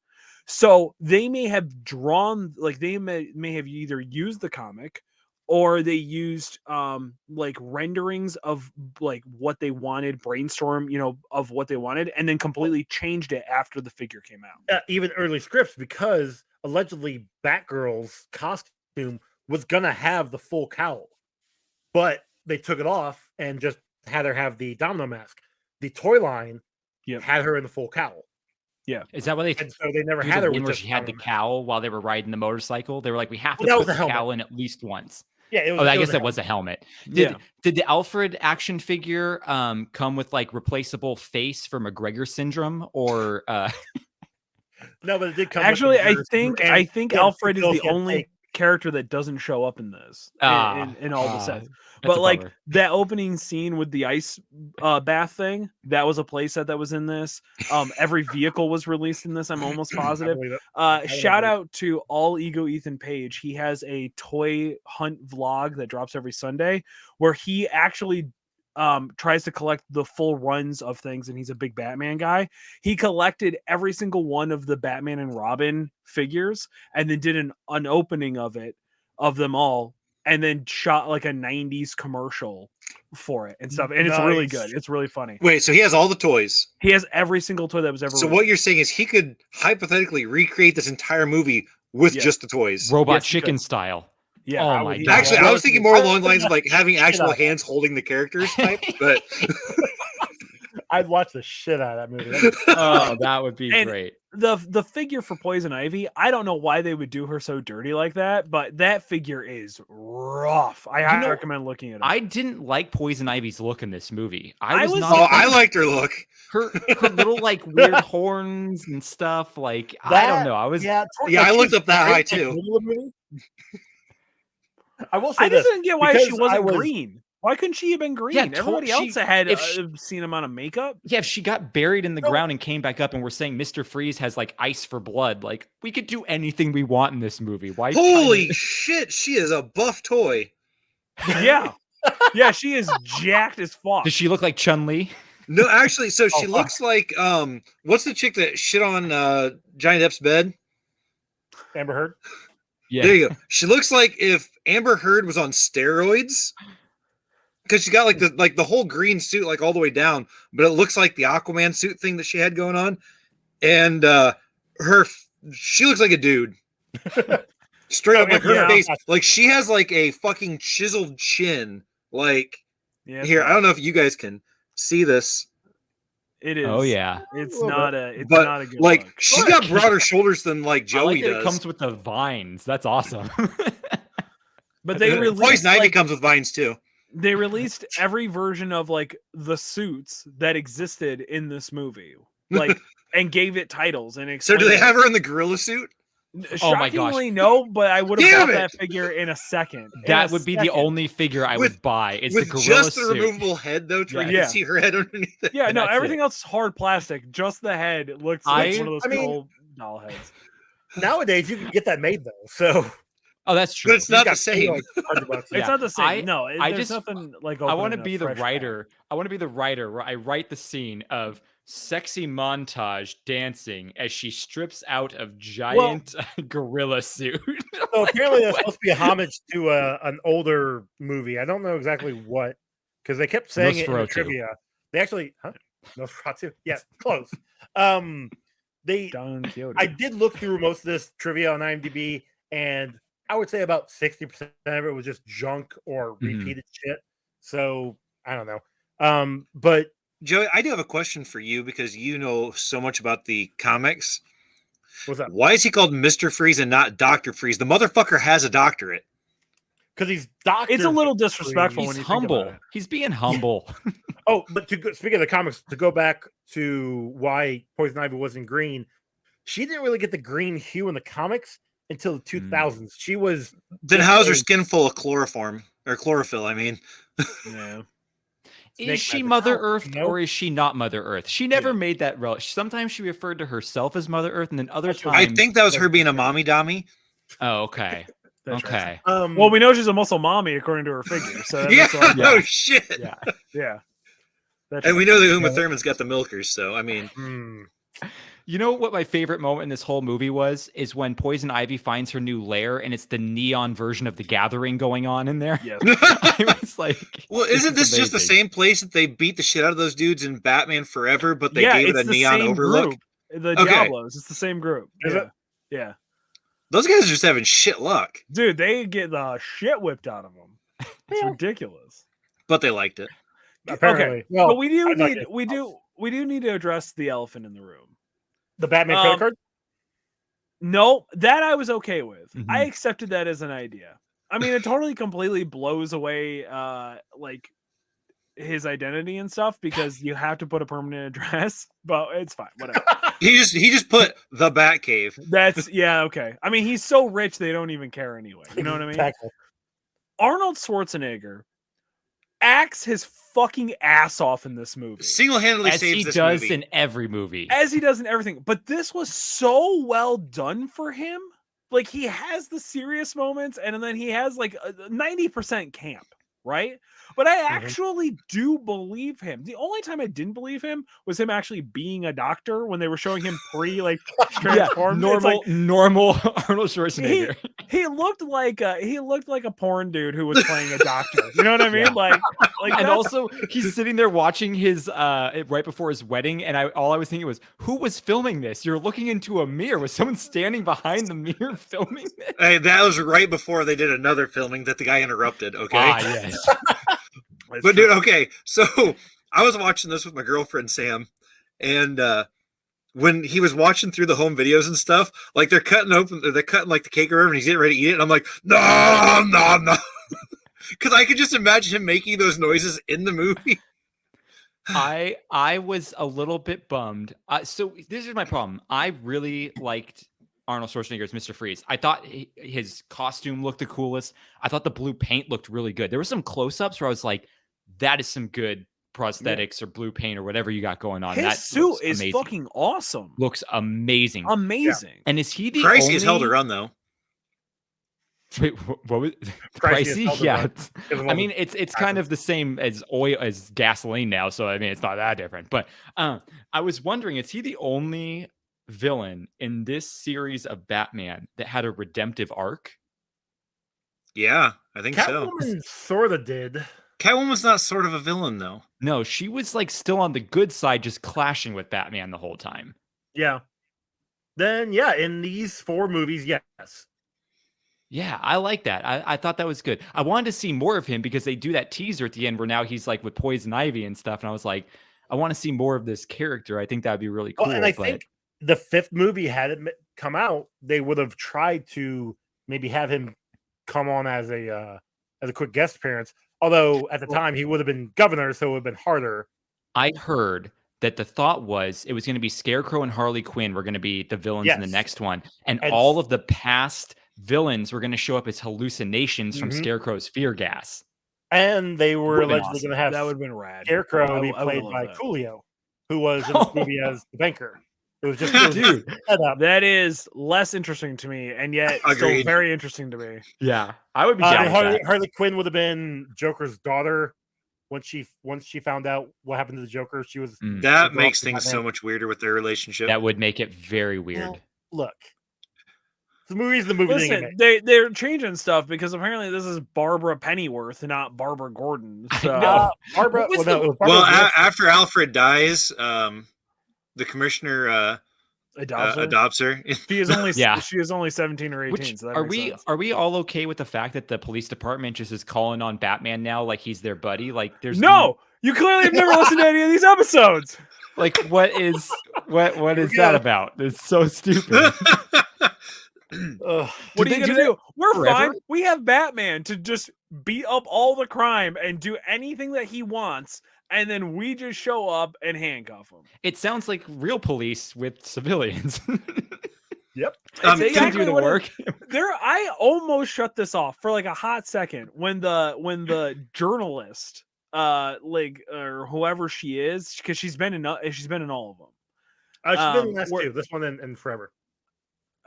So they may have drawn, like they may have either used the comic or they used like renderings of like what they wanted, brainstorm, of what they wanted, and then completely changed it after the figure came out. Even early scripts, because allegedly Batgirl's costume was gonna have the full cowl, but they took it off and just had her have the domino mask. The toy line had her in the full cowl. Yeah, is that why they? And so they never had her with where she had the cowl while they were riding the motorcycle. They were like, we have to put the cowl in at least once. Yeah, it was, I guess that was a helmet. Did the Alfred action figure come with like replaceable face for McGregor syndrome or? No, but it did come. Actually, I think Alfred is the only character that doesn't show up in this in all the sets. But like that opening scene with the ice bath thing, that was a playset that was in this. Every vehicle was released in this, I'm almost positive. Shout out to All Ego Ethan Page. He has a toy hunt vlog that drops every Sunday where he actually tries to collect the full runs of things, and he's a big Batman guy. He collected every single one of the Batman and Robin figures and then did an opening of them all, and then shot like a 90s commercial for it and stuff. And it's really good. It's really funny. Wait, so he has all the toys. He has every single toy that was ever. So what you're saying is he could hypothetically recreate this entire movie with just the toys, Robot Chicken style. Yeah. Oh my God. Actually, I was thinking more along the lines of like having actual hands holding the characters type, but I'd watch the shit out of that movie. Oh, that would be great. The figure for Poison Ivy, I don't know why they would do her so dirty like that, but that figure is rough. I highly recommend looking at it. I didn't like Poison Ivy's look in this movie. I liked her look. Her little like weird horns and stuff. Like I don't know. I looked up that high too. I will say I just didn't get why she wasn't green. Why couldn't she have been green? Yeah, everybody else had seen amount of makeup. Yeah, if she got buried in the ground and came back up and we're saying Mr. Freeze has like ice for blood, like we could do anything we want in this movie. Why? Holy shit, she is a buff toy. Yeah. Yeah, she is jacked as fuck. Does she look like Chun-Li? No, actually, so she looks like what's the chick that shit on Johnny Depp's bed? Amber Heard. Yeah. There you go. She looks like if Amber Heard was on steroids. Because she got like the whole green suit like all the way down, but it looks like the Aquaman suit thing that she had going on, and she looks like a dude. Straight up, like her face, like she has like a fucking chiseled chin. Like here, I don't know if you guys can see this. It is. Oh yeah, it's not a good like look. She's got broader shoulders than like Joey does. It comes with the vines. That's awesome. But they released Poison Ivy comes with vines too. They released every version of like the suits that existed in this movie, like, and gave it titles. And so, do they have her in the gorilla suit? Shockingly, no, but I would have bought that figure in a second. That would be the only figure I would buy. It's the gorilla just the suit. Removable head, though, so you can see her head underneath it. Yeah, no, everything else is hard plastic. Just the head looks like one of those cool doll heads. Nowadays, you can get that made though. So. Oh, that's true. But it's not the same. It's not the same. There's nothing like. I want to be the writer. I want to be the writer where I write the scene of sexy montage dancing as she strips out of giant gorilla suit. So apparently that's supposed to be a homage to an older movie. I don't know exactly what, because they kept saying it in the trivia. They actually, Nosferatu. Yeah, close. I did look through most of this trivia on IMDb, and I would say about 60% of it was just junk or repeated shit. So I don't know. But Joey, I do have a question for you because you know so much about the comics. What's up? Why is he called Mr. Freeze and not Dr. Freeze? The motherfucker has a doctorate. Because he's Dr. It's a little disrespectful when he's you humble. Think about it. He's being humble. But speaking of the comics, to go back to why Poison Ivy wasn't green, she didn't really get the green hue in the comics until the 2000s. She was. Then how's her skin full of chloroform or chlorophyll? I mean, yeah. Is she Mother Earth or is she not Mother Earth? She never made that relevant. Sometimes she referred to herself as Mother Earth, and then other times I think that was her being a mommy dommy. Oh, okay. That's Okay. right. Well, we know she's a muscle mommy according to her figure. So Yeah. that's Oh shit. Yeah. yeah. That's And we right. know that Uma Thurman's got the milkers, so I mean, You know what my favorite moment in this whole movie was? Is when Poison Ivy finds her new lair and it's the neon version of The Gathering going on in there. Yes. I was like, well, isn't this just the amazing. same place that they beat the shit out of those dudes in Batman Forever, but they Yeah, gave it it's a the neon same overlook? group. The Okay. Diablos. It's the same group. Is it? Yeah. Those guys are just having shit luck, Dude, they get the shit whipped out of them. It's ridiculous. but they liked it. Apparently. Okay. Well, But we do I'd like need it. we do need to address the elephant in the room. The Batman credit card? No, that I was okay with. Mhm. I accepted that as an idea. I mean, it totally completely blows away like his identity and stuff because you have to put a permanent address, but it's fine, whatever. He just put the Batcave. That's okay. I mean, he's so rich they don't even care anyway. You know what I mean? Tackle. Arnold Schwarzenegger acts his fucking ass off in this movie. Single-handedly as saves he this does movie. in every movie. As he does in everything. But this was so well done for him. Like, he has the serious moments, and then he has like 90% camp, right? But I actually do believe him. The only time I didn't believe him was him actually being a doctor when they were showing him transformed. Normal Arnold Schwarzenegger. He looked like a porn dude who was playing a doctor. You know what I mean? Yeah. Like And also he's sitting there watching his right before his wedding, and all I was thinking was, who was filming this? You're looking into a mirror. Was someone standing behind the mirror filming this? Hey, that was right before they did another filming that the guy interrupted. Okay. Yes. But dude, okay, so I was watching this with my girlfriend Sam, and when he was watching through the home videos and stuff, like they're cutting like the cake or whatever, and he's getting ready to eat it, and I'm like, no, because I could just imagine him making those noises in the movie. I was a little bit bummed. So this is my problem. I really liked Arnold Schwarzenegger as Mr. Freeze. I thought his costume looked the coolest. I thought the blue paint looked really good. There were some close-ups where I was like, that is some good prosthetics or blue paint or whatever you got going on. His that suit is amazing. fucking awesome. Looks amazing. Amazing. And is he the Pricey only... has held a run though. Wait, what was pricey? Yeah. I mean, it's kind of the same as oil as gasoline now, so I mean it's not that different. But I was wondering, is he the only villain in this series of Batman that had a redemptive arc? Yeah, I think so. Catwoman sort of did. Catwoman's not sort of a villain though. No, she was like still on the good side, just clashing with Batman the whole time. Yeah. Then yeah, in these 4 movies, yes. Yeah, I like that. I thought that was good. I wanted to see more of him because they do that teaser at the end where now he's like with Poison Ivy and stuff. And I was like, I want to see more of this character. I think that'd be really cool. Well, and I think the 5th movie, had it come out, they would have tried to maybe have him come on as a quick guest appearance. Although at the time he would have been governor, so it would have been harder. I heard that the thought was it was going to be Scarecrow and Harley Quinn were going to be the villains in the next one. And all of the past villains were going to show up as hallucinations from Scarecrow's fear gas. And they were allegedly going to have that would have been rad. Scarecrow be played by Coolio, who was in this movie as the banker. It was just dude. That is less interesting to me, and yet still very interesting to me. Yeah, I would be down with that. Harley Quinn would have been Joker's daughter. Once she found out what happened to the Joker, she was that makes things so much weirder with their relationship. That would make it very weird. Well, look, the movie's the movie. Listen, they're changing stuff because apparently this is Barbara Pennyworth, not Barbara Gordon. So Barbara. After Alfred dies, the commissioner adopts her. She is only 17 or 18. So are we all okay with the fact that the police department just is calling on Batman now like he's their buddy? Like there's you clearly have never listened to any of these episodes. Like what is that about? It's so stupid. What are you gonna do? We're fine. We have Batman to just beat up all the crime and do anything that he wants, and then we just show up and handcuff him. It sounds like real police with civilians. Yep. They can do the work. I almost shut this off for like a hot second when the journalist, or whoever she is, because she's been in all of them. She's been in the last 2. This one and Forever.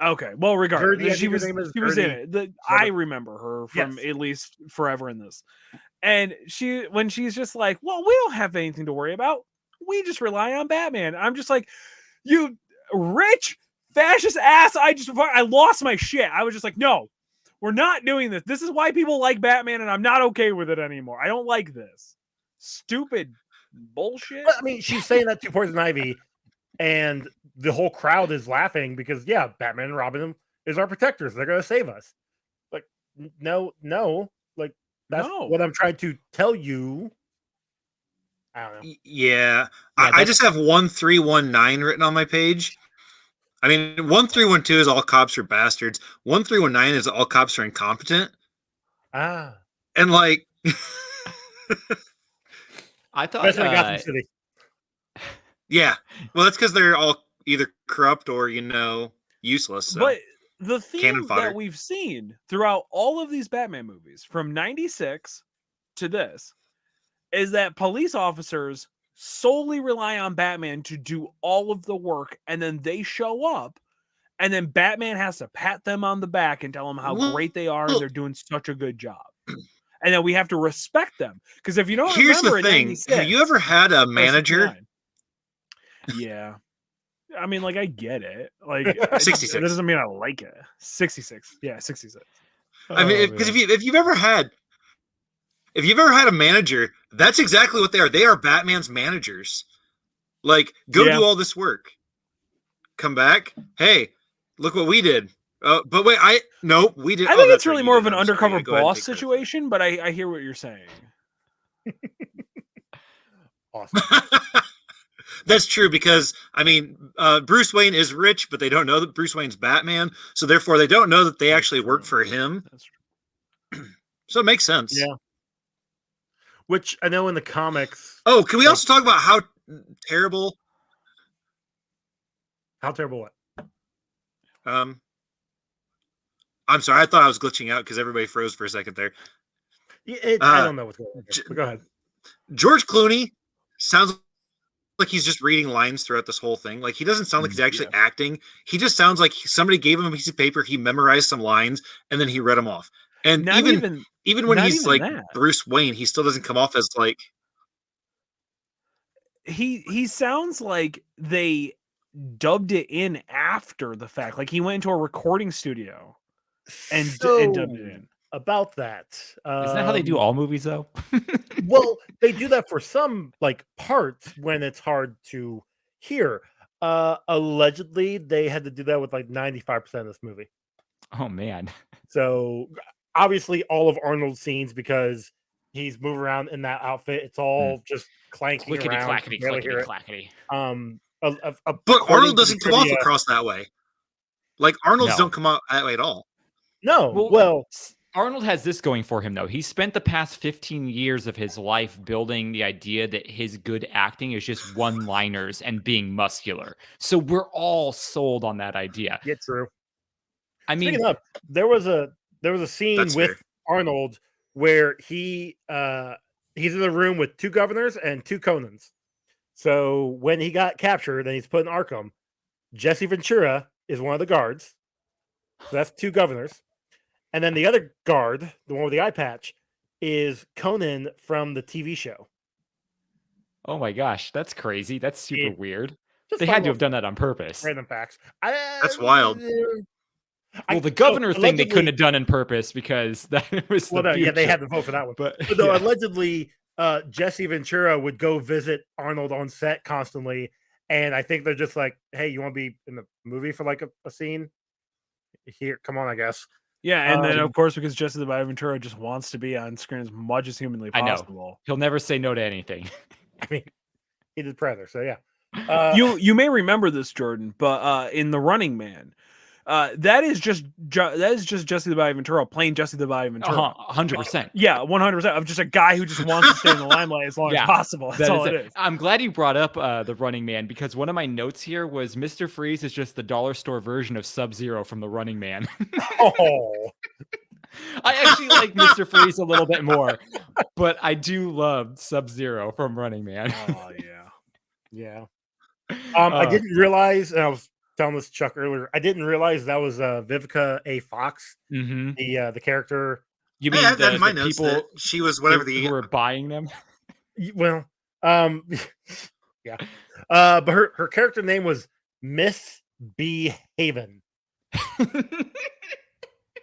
Okay, well, regardless, she was name is in Gertie. it. I remember her from Yes. at least forever in this. And when she's just like, well, we don't have anything to worry about. We just rely on Batman. I'm just like, you rich fascist ass. I lost my shit. I was just like, no, we're not doing this. This is why people like Batman, and I'm not okay with it anymore. I don't like this stupid bullshit. I mean, she's saying that to Poison Ivy, and the whole crowd is laughing because, yeah, Batman and Robin is our protectors. They're going to save us. Like, no. Like, that's what I'm trying to tell you. I don't know. Yeah, I just have 1319 written on my page. I mean, 1312 is all cops are bastards. 1319 is all cops are incompetent. Ah. And like, I thought. Especially Gotham City. Yeah, well, that's because they're all either corrupt or useless. So. But the theme that we've seen throughout all of these Batman movies, from '96 to this, is that police officers solely rely on Batman to do all of the work, and then they show up, and then Batman has to pat them on the back and tell them how great they are and they're doing such a good job. And then we have to respect them. Because if you don't Here's remember, the thing. Have you ever had a manager? Yeah. I mean, like, I get it. Like, 66. That doesn't mean I like it. 66. Yeah, 66. I mean, because if you've ever had a manager, that's exactly what they are. They are Batman's managers. Like, go do all this work. Come back. Hey, look what we did. But wait, we did. I think it's really more of an undercover boss situation, but I hear what you're saying. Awesome. That's true because, I mean, Bruce Wayne is rich, but they don't know that Bruce Wayne's Batman. So therefore, they don't know that they actually work for him. That's true. So it makes sense. Yeah. Which I know in the comics. Oh, can we also talk about how terrible? How terrible what? I'm sorry. I thought I was glitching out because everybody froze for a second there. I don't know what's going on here, but go ahead. George Clooney sounds like he's just reading lines throughout this whole thing. Like, he doesn't sound like he's actually acting. He just sounds like somebody gave him a piece of paper, he memorized some lines, and then he read them off. And even when he's like Bruce Wayne, he still doesn't come off as like. He sounds like they dubbed it in after the fact. Like, he went into a recording studio and dubbed it in. About that. Isn't that how they do all movies, though? Well, they do that for some like parts when it's hard to hear. Allegedly, they had to do that with like 95% of this movie. Oh man! So obviously, all of Arnold's scenes, because he's moving around in that outfit, it's all just clanking clickety, around. Clackety. But Arnold doesn't come off across that way. Like, Arnold's don't come out that way at all. No, well, Arnold has this going for him, though. He spent the past 15 years of his life building the idea that his good acting is just one-liners and being muscular. So we're all sold on that idea. Yeah, true. I mean, speaking of, there was a scene with Arnold where he's in the room with two governors and two Conans. So when he got captured and he's put in Arkham, Jesse Ventura is one of the guards. So that's two governors. And then the other guard, the one with the eye patch, is Conan from the TV show. Oh my gosh, that's crazy. That's super weird. They had to have done that on purpose. Random facts. That's wild. Well, the governor thing they couldn't have done on purpose because that was they had to vote for that one. But allegedly, Jesse Ventura would go visit Arnold on set constantly, and I think they're just like, "Hey, you want to be in the movie for like a scene? Here, come on, I guess." Yeah, and then of course, because Jesse the Ventura just wants to be on screen as much as humanly possible. I know. He'll never say no to anything. I mean, he did Predator, so yeah. You may remember this, Jordan, but in The Running Man, that is just Jesse the Ventura playing Jesse the Ventura. 100%. Yeah, 100%. Of just a guy who just wants to stay in the limelight as long as possible. That's all it is. I'm glad you brought up The Running Man, because one of my notes here was Mr. Freeze is just the dollar store version of Sub-Zero from The Running Man. Oh. I actually like Mr. Freeze a little bit more, but I do love Sub-Zero from Running Man. Oh, yeah. Yeah. I didn't realize, and I was telling this to Chuck earlier. I didn't realize that was Vivica A. Fox, Mm-hmm. the character. You mean Yeah, the my notes people that she was whatever who were buying them? Well, yeah. But her character name was Miss B. Haven.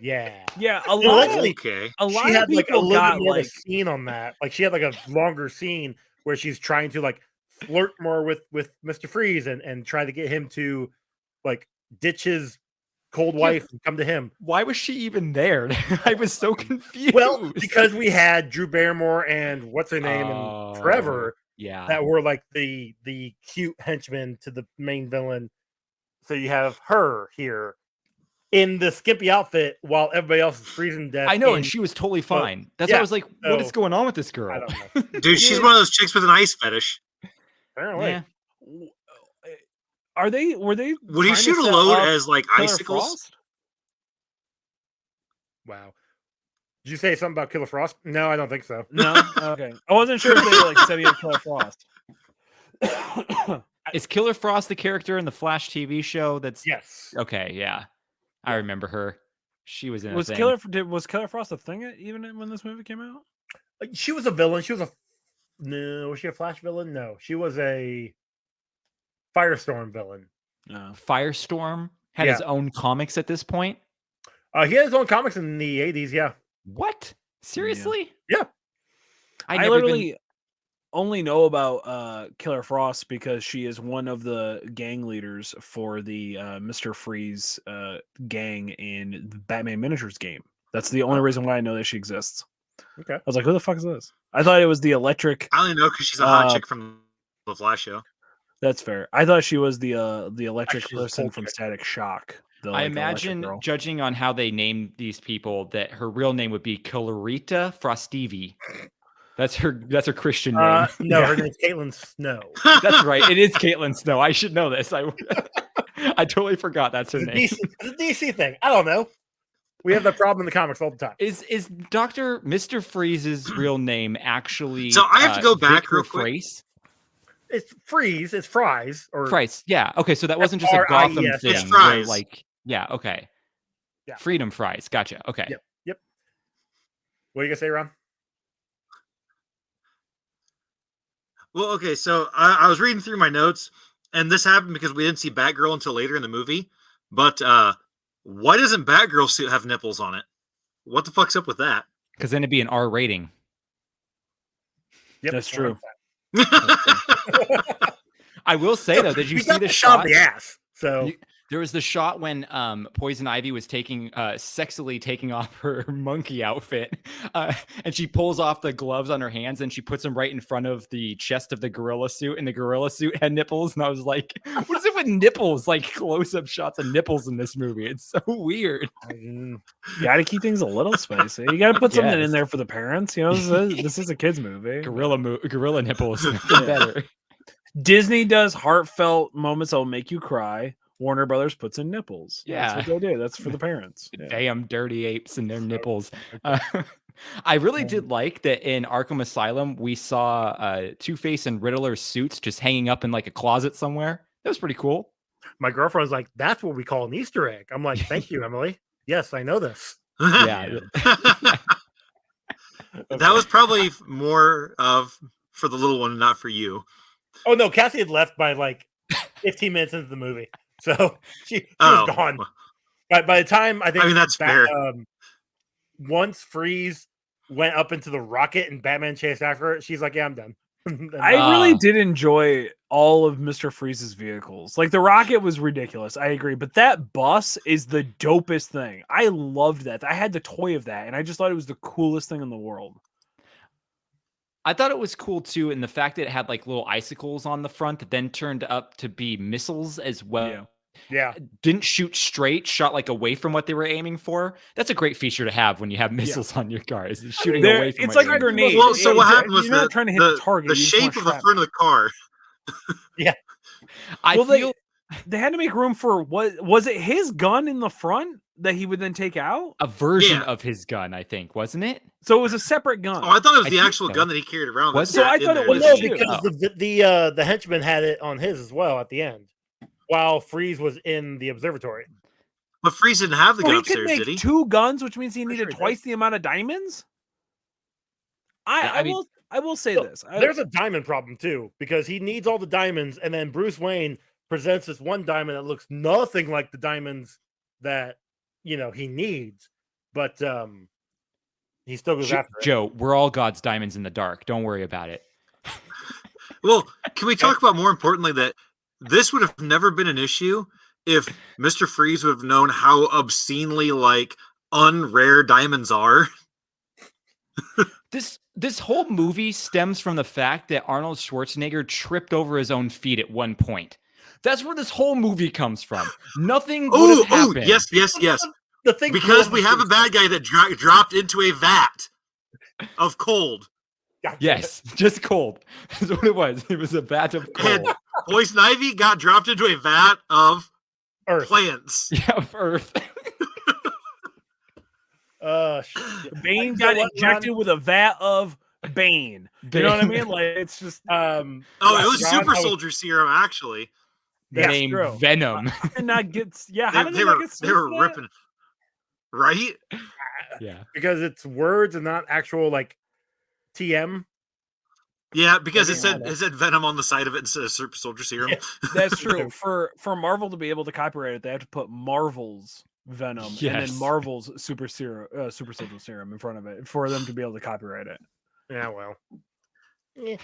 Yeah. Yeah, a lot of she had like a people little got bit more of like a scene on that. Like she had like a longer scene where she's trying to like flirt more with Mr. Freeze and try to get him to like ditch his cold wife and come to him. Why was she even there? I was so confused. Well, because we had Drew Barrymore and what's her name and Trevor, that were like the cute henchmen to the main villain. So you have her here in the skimpy outfit while everybody else is freezing to death. I know, and she was totally fine. That's why I was like, what is going on with this girl? I don't know. Dude, she's one of those chicks with an ice fetish. Apparently. Yeah. Would he shoot a load as like Killer icicles? Frost? Wow. Did you say something about Killer Frost? No, I don't think so. No? Okay. I wasn't sure if they like said he had Killer Frost. Is Killer Frost the character in the Flash TV show? That's yes. Okay, yeah. I remember her. She was in was a Killer thing. was Killer Frost a thing even when this movie came out? She was a villain. She was was she a Flash villain? No, she was a Firestorm villain. No. Firestorm had his own comics at this point. He had his own comics in the 80s. Yeah. What? Seriously? Yeah. I literally only know about Killer Frost because she is one of the gang leaders for the Mr. Freeze gang in the Batman Miniatures game. That's the only reason why I know that she exists. Okay. I was like, who the fuck is this? I thought it was the electric. I only know because she's a hot chick from the Flash show. That's fair. I thought she was the electric person from Static Shock. I imagine, judging on how they named these people, that her real name would be Colorita Frostivi. That's her Christian name. No, her name's Caitlin Snow. That's right. It is Caitlin Snow. I should know this. I totally forgot that's her name. It's a DC thing. I don't know. We have that problem in the comics all the time. Is Mr. Freeze's real name actually? So I have to go back Victor real quick. Freeze? It's Freeze. It's Fries or Fries. Yeah. Okay. So that wasn't just a Gotham thing. It's Fries. Yeah. Okay. Yeah. Freedom Fries. Gotcha. Okay. Yep. What are you gonna say, Ron? Well, okay, so I was reading through my notes, and this happened because we didn't see Batgirl until later in the movie. But why doesn't Batgirl suit have nipples on it? What the fuck's up with that? Because then it'd be an R rating. Yep, that's true. I will say though, did you see the shot shot? The ass. So there was the shot when Poison Ivy was sexily taking off her monkey outfit, and she pulls off the gloves on her hands and she puts them right in front of the chest of the gorilla suit, and the gorilla suit had nipples. And I was like, what is it with nipples? Like close-up shots of nipples in this movie. It's so weird. You gotta keep things a little spicy. You gotta put something in there for the parents. You know, this is a kids movie. Gorilla nipples. Better. Disney does heartfelt moments that will make you cry. Warner Brothers puts in nipples. Yeah, that's what they do. That's for the parents. Damn dirty apes and their nipples. I really did like that in Arkham Asylum. We saw Two-Face and Riddler's suits just hanging up in like a closet somewhere. That was pretty cool. My girlfriend was like, "That's what we call an Easter egg." I'm like, "Thank you, Emily. Yes, I know this." Yeah. That was probably more of for the little one, not for you. Oh no, Cassie had left by like 15 minutes into the movie. So she was gone. By the time I think that's fair. Once Freeze went up into the rocket and Batman chased after her, she's like, "Yeah, I'm done." I really did enjoy all of Mr. Freeze's vehicles. Like the rocket was ridiculous. I agree, but that bus is the dopest thing. I loved that. I had the toy of that, and I just thought it was the coolest thing in the world. I thought it was cool too, in the fact that it had like little icicles on the front that then turned up to be missiles as well. Yeah. Didn't shoot straight, shot like away from what they were aiming for. That's a great feature to have when you have missiles on your cars. Shooting away from it's like a grenade. Well, so what happened was you're not trying to hit the target. The shape of the front of the car. Yeah. They had to make room for what was it his gun in the front that he would then take out? A version of his gun, I think, wasn't it? So it was a separate gun. Oh, I thought it was the actual gun that he carried around. So I thought it was no, because the henchman had it on his as well at the end. while Freeze was in the observatory. But Freeze didn't have the gun he upstairs, could make did he? 2 guns, which means he needed sure he twice the amount of diamonds. I mean, I will say So, this. there's a diamond problem too, because he needs all the diamonds, and then Bruce Wayne presents this one diamond that looks nothing like the diamonds that he needs, but he still goes after it. Joe, we're all God's diamonds in the dark. Don't worry about it. Well, can we talk about more importantly that this would have never been an issue if Mr. Freeze would have known how obscenely unrare diamonds are? This whole movie stems from the fact that Arnold Schwarzenegger tripped over his own feet at one point. That's where this whole movie comes from. Nothing would have happened. Yes. The thing Because we have a bad guy that dropped into a vat of cold. Yes, just cold. That's what it was. It was a vat of cold. And Poison Ivy got dropped into a vat of Earth. plants. Yeah, of Earth. Bane got injected with a vat of Bane. You know what I mean? Like, it's just it was John, super soldier serum, actually. The name Venom. how did not get how did they were ripping, right? Yeah, because it's words and not actual TM. Yeah, because it said Venom on the side of it instead of super soldier serum. Yeah. That's true. For Marvel to be able to copyright it, they have to put Marvel's Venom and then Marvel's super soldier serum in front of it for them to be able to copyright it. Yeah, well. Yeah.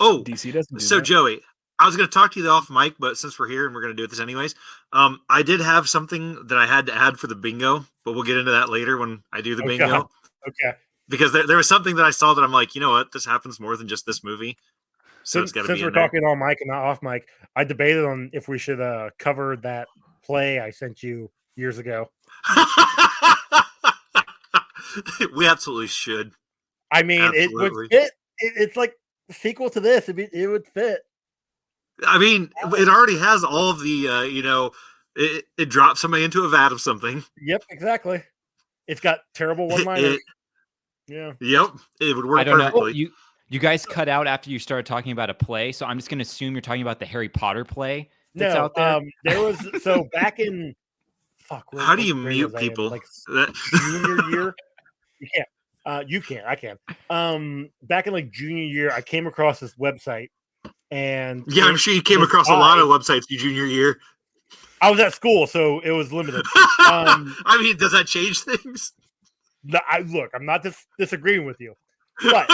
Oh, DC doesn't do so that. Joey, I was going to talk to you off mic, but since we're here and we're going to do this anyways, I did have something that I had to add for the bingo, but we'll get into that later when I do the bingo. Okay. Because there was something that I saw that I'm like, you know what, this happens more than just this movie. So it's got to be. Since we're talking on mic and not off mic, I debated on if we should cover that play I sent you years ago. We absolutely should. I mean, it would fit. It's like the sequel to this. It would fit. I mean, it already has all of the, it drops somebody into a vat of something. Yep, exactly. It's got terrible one-liners. Yeah. Yep. It would work perfectly. Know. You guys cut out after you started talking about a play, so I'm just going to assume you're talking about the Harry Potter play that's out there. There was back in how do you mute people? Junior year? You can't. You can't. I can. Back in junior year, I came across this website, and I'm sure you came across a lot of websites your junior year. I was at school, so it was limited. I mean, does that change things? Look, I'm not disagreeing with you, but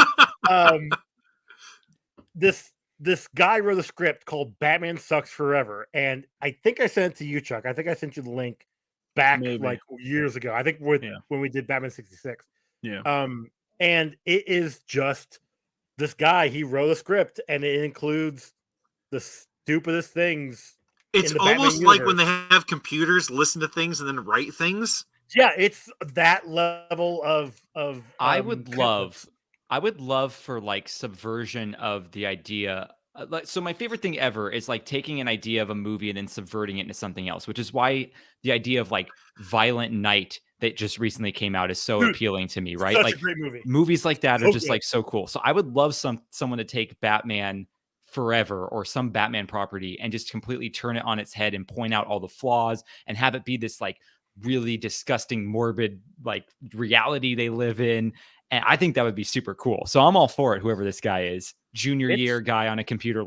this guy wrote a script called Batman Sucks Forever, and I think I sent it to you, Chuck. I think I sent you the link back years ago. I think when we did Batman 66. Yeah. And it is just this guy. He wrote a script, and it includes the stupidest things. It's almost like when they have computers listen to things and then write things. Yeah, it's that level of I would love for subversion of the idea. So my favorite thing ever is taking an idea of a movie and then subverting it into something else, which is why the idea of Violent Night that just recently came out is so appealing to me, right? Such a great movie. Movies like that are just so cool. So I would love someone to take Batman Forever or some Batman property and just completely turn it on its head and point out all the flaws and have it be this really disgusting, morbid reality they live in. And I think that would be super cool. So I'm all for it, whoever this guy is. Junior year guy on a computer.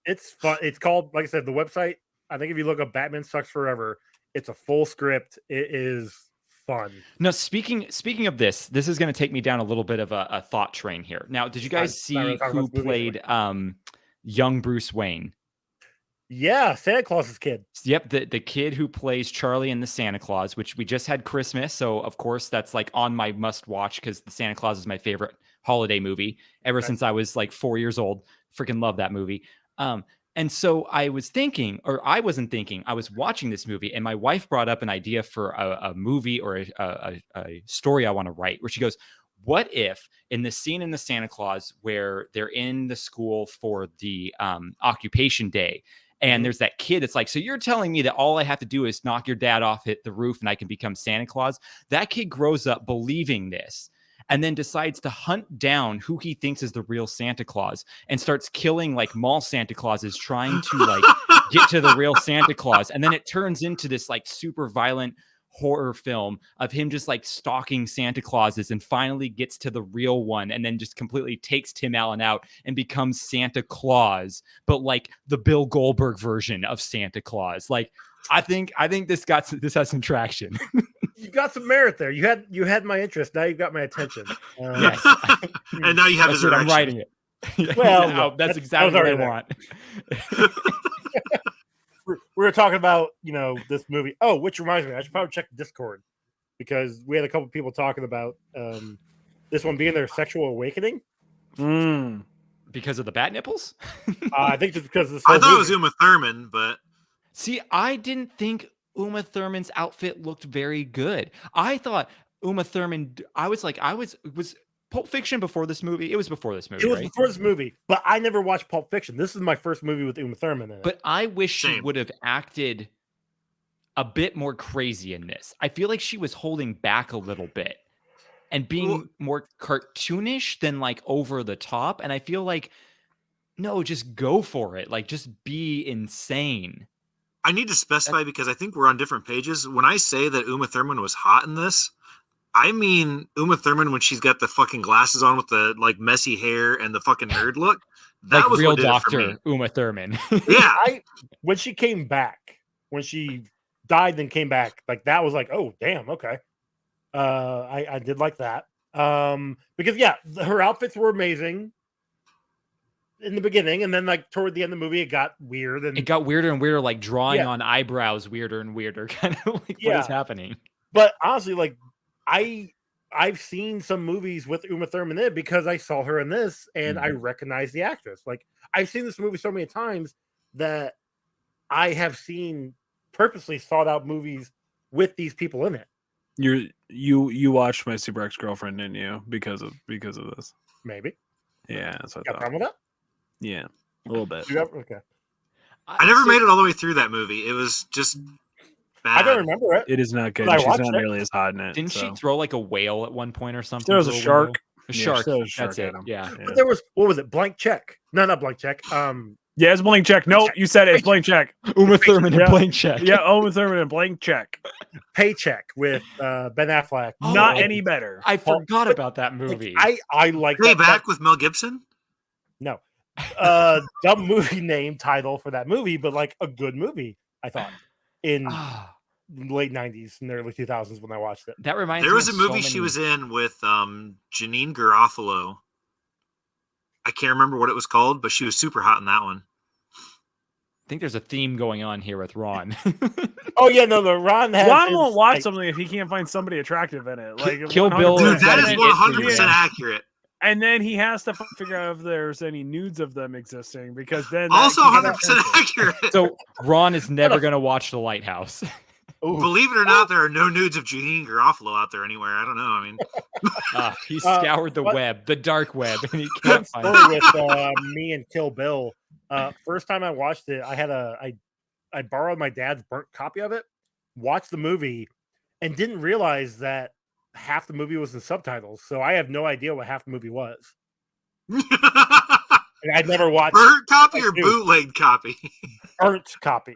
It's fun. It's called, like I said, the website. I think if you look up Batman Sucks Forever, it's a full script. It is fun. Now, speaking of this is going to take me down a little bit of a thought train here. Now, did you guys see who played young Bruce Wayne? Yeah, Santa Claus's kid. Yep, the kid who plays Charlie in the Santa Claus, which we just had Christmas, so of course that's on my must watch because the Santa Claus is my favorite holiday movie ever since I was 4 years old. Freaking love that movie. And so I was thinking, or I wasn't thinking, I was watching this movie, and my wife brought up an idea for a movie or a story I want to write, where she goes, what if in the scene in the Santa Claus where they're in the school for the occupation day, and there's that kid that's so you're telling me that all I have to do is knock your dad off, hit the roof, and I can become Santa Claus? That kid grows up believing this. and then decides to hunt down who he thinks is the real Santa Claus and starts killing like mall Santa Clauses trying to like get to the real Santa Claus. And then it turns into this like super violent horror film of him just like stalking Santa Clauses and finally gets to the real one and then just completely takes Tim Allen out and becomes Santa Claus, but like the Bill Goldberg version of Santa Claus. Like I think this has some traction. You got some merit there. You had my interest. Now you've got my attention. Yes. And now you have his I'm erection. writing it. Well, no, look, that's exactly what I there. want. We were talking about, this movie. Oh, which reminds me, I should probably check Discord because we had a couple people talking about this one being their sexual awakening. Because of the bat nipples? I think just because of this. I thought it was Uma Thurman, but see, I didn't think Uma Thurman's outfit looked very good. I thought Uma Thurman. Was Pulp Fiction before this movie? It was before this movie. It was right? before this movie, but I never watched Pulp Fiction. This is my first movie with Uma Thurman in it. But I wish she Same. would have acted a bit more crazy in this. I feel like she was holding back a little bit and being more cartoonish than like over the top. And I feel like, no, just go for it. Like, just be insane. I need to specify because I think we're on different pages. When I say that Uma Thurman was hot in this, I mean Uma Thurman when she's got the fucking glasses on with the like messy hair and the fucking nerd look. That like was real what did Dr. it for me. Uma Thurman. Yeah. When she came back, when she died then came back, like that was like, oh damn, okay. I did like that. Because her outfits were amazing in the beginning, and then like toward the end of the movie it got weird, and it got weirder and weirder, like drawing on eyebrows weirder and weirder, kind of like what is happening. But honestly, like I've seen some movies with Uma Thurman in it because I saw her in this and I recognize the actress. Like I've seen this movie so many times that I have seen purposely sought out movies with these people in it. You watched My Super Ex-Girlfriend, didn't you? Because of this. Maybe. Yeah, that's what Got I a thought. problem with that? Yeah, a little bit. Okay. I never made it all the way through that movie. It was just bad. I don't remember it. It is not good. But I She's watched not it. nearly as hot in it. Didn't she throw like a whale at one point or something? There was a through shark. window? A Yeah, shark. there was a shark That's it. at him. Yeah. But there was, what was it? Blank Check. No, not Blank Check. Yeah, it's Blank Check. Nope, you said it. It's Blank Check. Uma Thurman and Blank Check. Yeah, Uma Thurman and Blank Check. Paycheck with Ben Affleck. Not any better. I forgot about that movie. I like Payback with Mel Gibson? No. Dumb movie name title for that movie, but like a good movie, I thought. In late 90s and early 2000s when I watched it. That reminds me. There was a of movie so she many... was in with Janine Garofalo. I can't remember what it was called, but she was super hot in that one. I think there's a theme going on here with Ron. Oh yeah, no, Ron won't watch something if he can't find somebody attractive in it. Like Kill Bill. Dude, that is 100% 100% accurate. And then he has to figure out if there's any nudes of them existing, because then Also 100% accurate. So Ron is never going to watch The Lighthouse. Believe it or not, there are no nudes of Janine Garofalo out there anywhere. I don't know. I mean, He scoured the web, the dark web, and he can't find story it. with me and Kill Bill. First time I watched it, I borrowed my dad's burnt copy of it, watched the movie, and didn't realize that half the movie was in subtitles. So I have no idea what half the movie was. And I'd never watched burnt copy or bootleg copy. Burnt copy.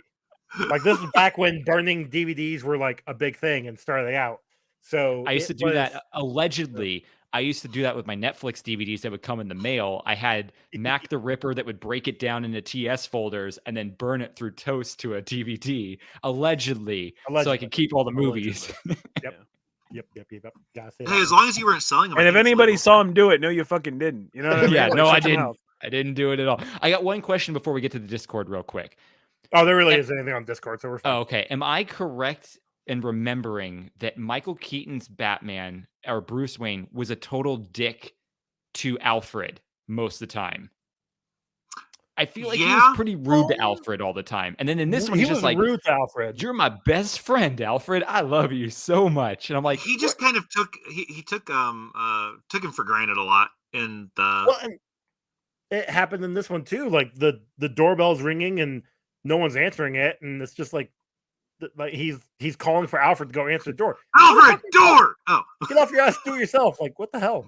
Like this is back when burning DVDs were like a big thing and starting out. So I used to do that allegedly. I used to do that with my Netflix DVDs that would come in the mail. I had Mac the Ripper that would break it down into TS folders and then burn it through toast to a DVD, allegedly. So I could keep all the movies. Yep. Hey, as long as you weren't selling them. And if anybody saw him do it, no, you fucking didn't. You know what I mean? Yeah, Like, no, I shut your didn't. mouth. I didn't do it at all. I got one question before we get to the Discord real quick. Oh, there really isn't anything on Discord, so we're fine. Oh, okay. Am I correct in remembering that Michael Keaton's Batman or Bruce Wayne was a total dick to Alfred most of the time? I feel like he was pretty rude to Alfred all the time. And then in this one, he's just like, rude to Alfred. You're my best friend, Alfred. I love you so much. And I'm like, he just kind of took him for granted a lot in the. Well, and it happened in this one too. Like the doorbell's ringing and no one's answering it, and it's just like he's calling for Alfred to go answer the door. Alfred, door. Oh, Get off your ass, do it yourself. Like, what the hell?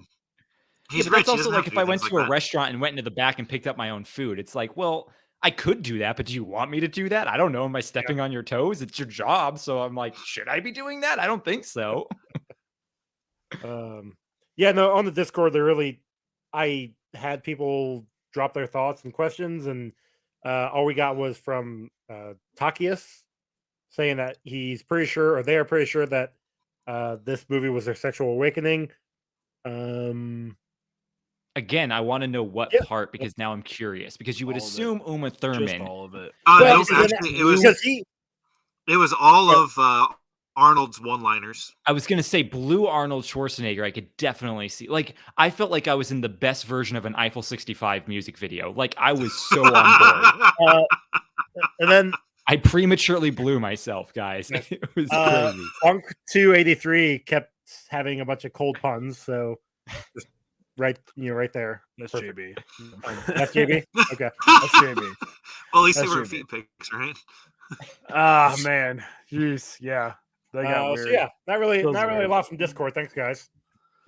he's but rich. that's He also doesn't like have if I went to a that. restaurant and went into the back and picked up my own food, it's like, well, I could do that, but do you want me to do that? I don't know. Am I stepping on your toes? It's your job. So I'm like, should I be doing that? I don't think so. Yeah, no, on the Discord, I had people drop their thoughts and questions, and all we got was from Takius saying that he's pretty sure, or they are pretty sure that this movie was their sexual awakening. Again, I want to know what Yeah. part, because now I'm curious, because you would All of it. assume Uma Thurman. Just all of it. Well, No, actually, it was all of Arnold's one-liners. I was gonna say Blue Arnold Schwarzenegger. I could definitely see. Like, I felt like I was in the best version of an Eiffel 65 music video. Like, I was so on board. And then I prematurely blew myself, guys. Yes. It was crazy. Funk 283 kept having a bunch of cold puns, so just right there. That's Perfect. JB. That's JB. Okay, That's JB. Well, at least they That's were JB. feet pics, right? Ah, man. Jeez. Yeah. They got weird. so yeah, not really Feels a weird. lot from Discord. Thanks, guys.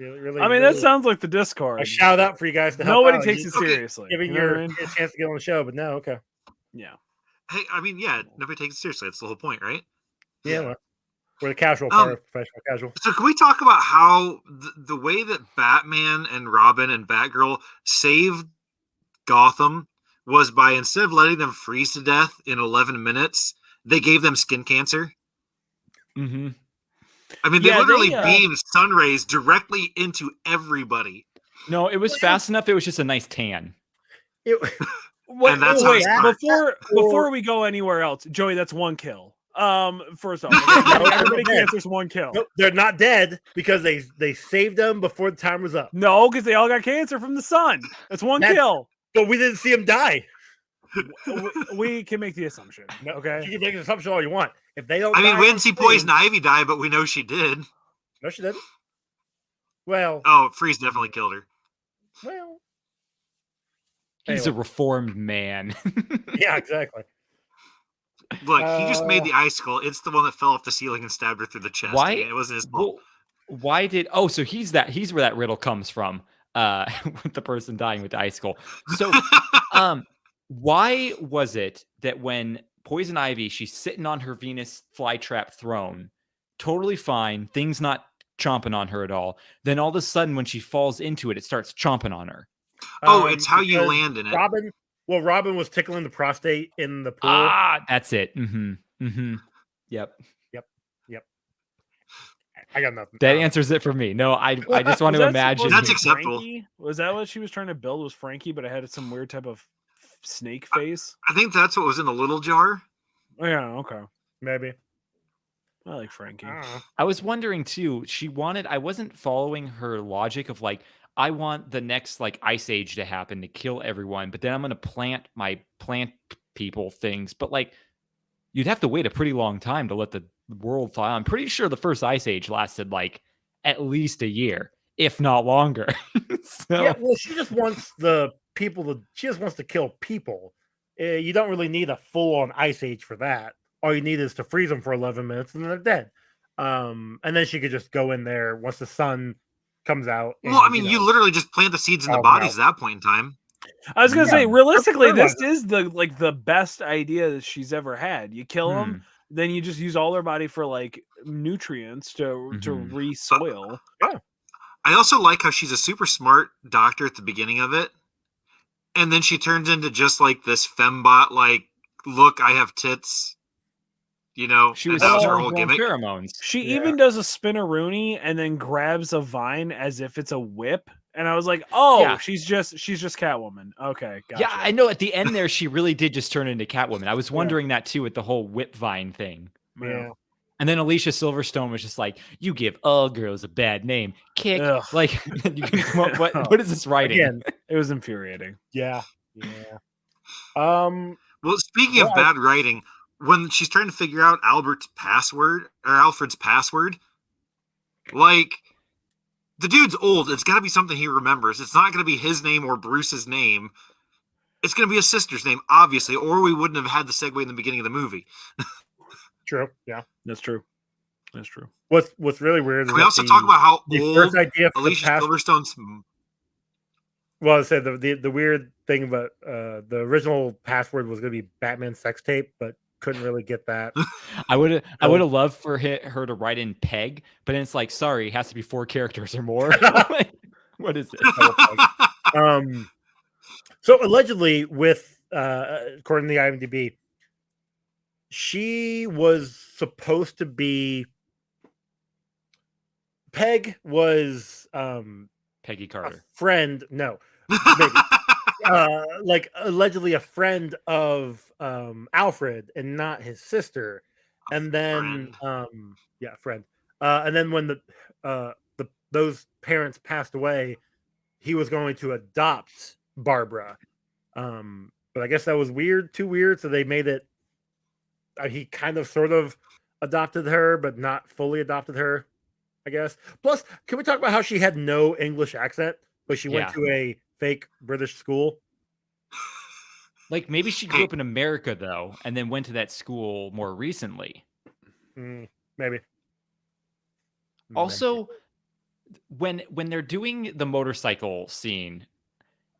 Really, I mean, that sounds like the Discord. a shout out for you guys to help Nobody out. takes it Okay. seriously. Giving You know what your I mean? a chance to get on the show, but no, okay. Yeah. Hey, I mean, yeah, nobody takes it seriously. That's the whole point, right? Yeah, well, we're the casual part of professional casual. So can we talk about how the way that Batman and Robin and Batgirl saved Gotham was by, instead of letting them freeze to death in 11 minutes, they gave them skin cancer. Mm-hmm. I mean, they Yeah, literally they, beamed sun rays directly into everybody. No, it was fast enough. It was just a nice tan. Wait, And that's how wait, it before we go anywhere else, Joey, that's one kill. First off, everybody cancers one kill. Nope, they're not dead because they saved them before the time was up. No, because they all got cancer from the sun. That's one kill. But we didn't see them die. We can make the assumption. No, Okay. you can make an assumption all you want. If they don't, I mean, die we on didn't see screen- Poison Ivy die, but we know she did. No, she didn't. Well, Oh, Freeze definitely killed her. well, He's Anyway. a reformed man. yeah, exactly. Look, he just made the icicle. It's the one that fell off the ceiling and stabbed her through the chest. Why? I mean, it wasn't his fault. Well, why did? Oh, so he's where that riddle comes from. With the person dying with the icicle. So, why was it that when Poison Ivy, she's sitting on her Venus flytrap throne, totally fine, things not chomping on her at all, then all of a sudden when she falls into it, it starts chomping on her? Oh, it's how you because land in it. Robin was tickling the prostate in the pool. Ah, that's it. Mm-hmm. Mm-hmm. Yep. I got nothing. That answers it for me. No, I just want to imagine. That's acceptable. Frankie? Was that what she was trying to build? Was Frankie, but it had some weird type of snake face? I think that's what was in the little jar. Oh, yeah, okay. Maybe. I like Frankie. I don't know. I was wondering too. I wasn't following her logic of like, I want the next like ice age to happen to kill everyone, but then I'm going to plant my plant people things. But like, you'd have to wait a pretty long time to let the world thaw. I'm pretty sure the first ice age lasted like at least a year, if not longer. So, Yeah, well, she just wants she just wants to kill people. You don't really need a full-on ice age for that. All you need is to freeze them for 11 minutes and they're dead. And then she could just go in there once the sun comes out. Well, I mean, you literally just plant the seeds in the bodies at that point in time. I was gonna say, Yeah. realistically, That's this is the best idea that she's ever had. You kill them, then you just use all their body for like nutrients to re-soil. I also like how she's a super smart doctor at the beginning of it, and then she turns into just like this fembot. Like, look, I have tits. You know, she was that was her smelling whole gimmick. pheromones. She even does a spinneroonie and then grabs a vine as if it's a whip. And I was like, oh, Yeah. she's just Catwoman. Okay, gotcha. Yeah, I know. At the end there, she really did just turn into Catwoman. I was wondering that too with the whole whip vine thing. Yeah. And then Alicia Silverstone was just like, "You give all girls a bad name, kick." Ugh. Like, you can come up, what is this writing? Again, It was infuriating. yeah. Well, speaking of bad writing, when she's trying to figure out Alfred's password, like, the dude's old. It's got to be something he remembers. It's not going to be his name or Bruce's name. It's going to be his sister's name, obviously, or we wouldn't have had the segue in the beginning of the movie. True. Yeah. That's true. That's true. What's really weird is Can we also talk about how old first idea for Alicia the past. Silverstone's? Well, I said the weird thing about the original password was going to be Batman sex tape, but couldn't really get that. I would have loved for her to write in Peg, but then it's like, sorry, it has to be 4 characters or more. Like, what is it? So allegedly, with according to the IMDb, she was supposed to be. Peg was Peggy a Carter. friend. No, maybe. Like allegedly a friend of Alfred and not his sister. And then friend. And then when those parents passed away, he was going to adopt Barbara. But I guess that was too weird, so they made it he kind of sort of adopted her, but not fully adopted her, I guess. Plus, can we talk about how she had no English accent, but she went to a fake British school? Like maybe she grew up in America though, and then went to that school more recently. Maybe. Also, when they're doing the motorcycle scene,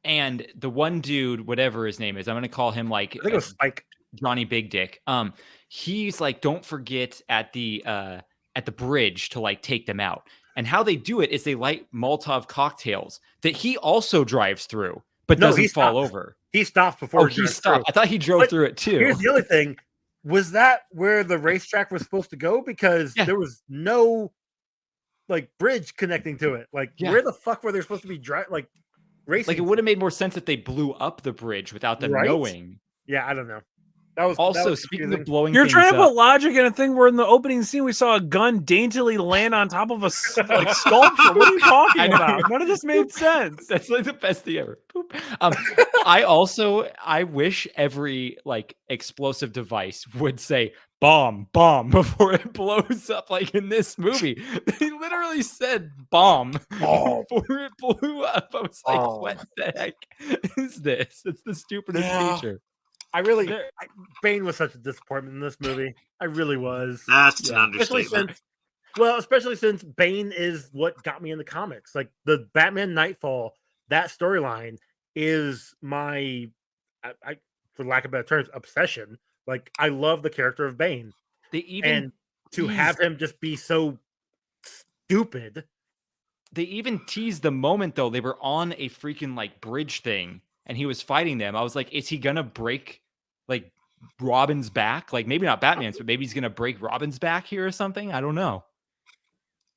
and the one dude, whatever his name is, I'm going to call him like I think it was Spike. Johnny Big Dick. He's like, don't forget at the bridge to like take them out. And how they do it is they light Molotov cocktails that he also drives through, but doesn't fall over. He stopped before. Oh, he stopped. I thought he drove through it too. Here's the other thing: was that where the racetrack was supposed to go? Because there was no like bridge connecting to it. Like where the fuck were they supposed to be racing? Like it would have made more sense if they blew up the bridge without them knowing. Yeah, I don't know. That was also speaking of blowing. You're trying to put logic in a thing where in the opening scene we saw a gun daintily land on top of a sculpture. What are you talking about? None of this made sense. That's like the best thing ever. I wish every like explosive device would say bomb before it blows up. Like in this movie, they literally said bomb before it blew up. I was like, what the heck is this? It's the stupidest feature. Bane was such a disappointment in this movie. I really was. That's an understatement. Especially since Bane is what got me in the comics. Like the Batman Nightfall, that storyline is my, for lack of better terms, obsession. Like I love the character of Bane. To have him just be so stupid. They even teased the moment though they were on a freaking like bridge thing and he was fighting them. I was like, is he gonna break like Robin's back? Like maybe not Batman's, but maybe he's gonna break Robin's back here or something. I don't know.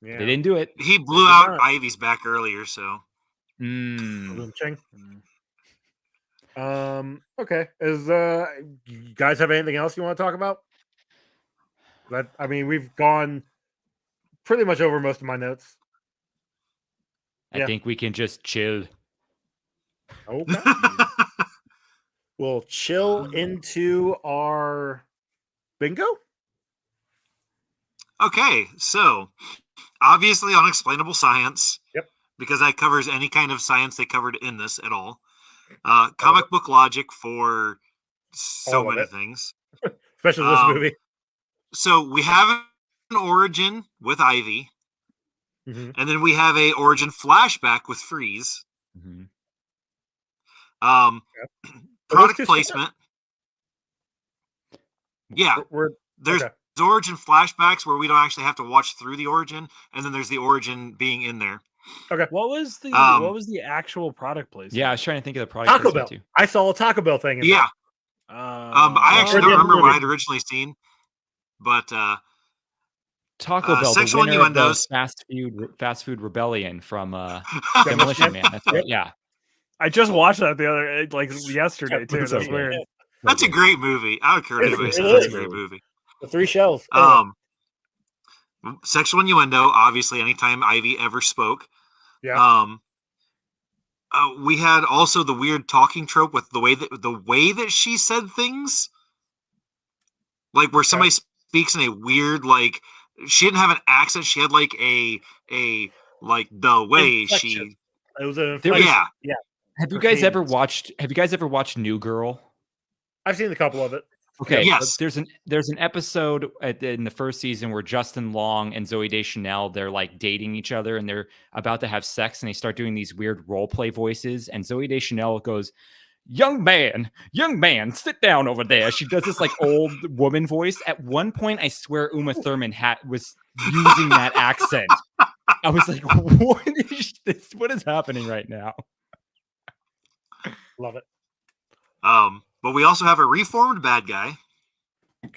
Yeah. They didn't do it. He blew out Ivy's back earlier, so. Okay. You guys have anything else you want to talk about? We've gone pretty much over most of my notes. I think we can just chill. Okay. We'll chill into our bingo. Okay, so obviously unexplainable science. Yep. Because that covers any kind of science they covered in this at all. Comic book logic for so many things. Especially this movie. So we have an origin with Ivy. Mm-hmm. And then we have a origin flashback with Freeze. Mm-hmm. Product placement. Yeah. There's origin flashbacks where we don't actually have to watch through the origin, and then there's the origin being in there. Okay. What was the actual product placement? Yeah, I was trying to think of the product. Taco Bell. Too. I saw a Taco Bell thing. I actually don't remember what I'd originally seen, but Taco Bell, sexual the winner of the fast food rebellion from Demolition Man. That's right. Yeah. I just watched that yesterday too. That's weird. That's a great movie. I would care if anybody says that's a great movie. The 3 shells. Sexual innuendo. Obviously, anytime Ivy ever spoke. Yeah. We had also the weird talking trope with the way that she said things, like where somebody speaks in a weird like. She didn't have an accent. She had like a like the way inflection. It was an yeah. Have you guys ever watched New Girl? I've seen a couple of it. Okay. Yes. There's an episode in the first season where Justin Long and Zooey Deschanel, they're like dating each other and they're about to have sex and they start doing these weird role play voices. And Zooey Deschanel goes, young man, sit down over there. She does this like old woman voice. At one point, I swear Uma Thurman was using that accent. I was like, what is this? What is happening right now? Love it. But we also have a reformed bad guy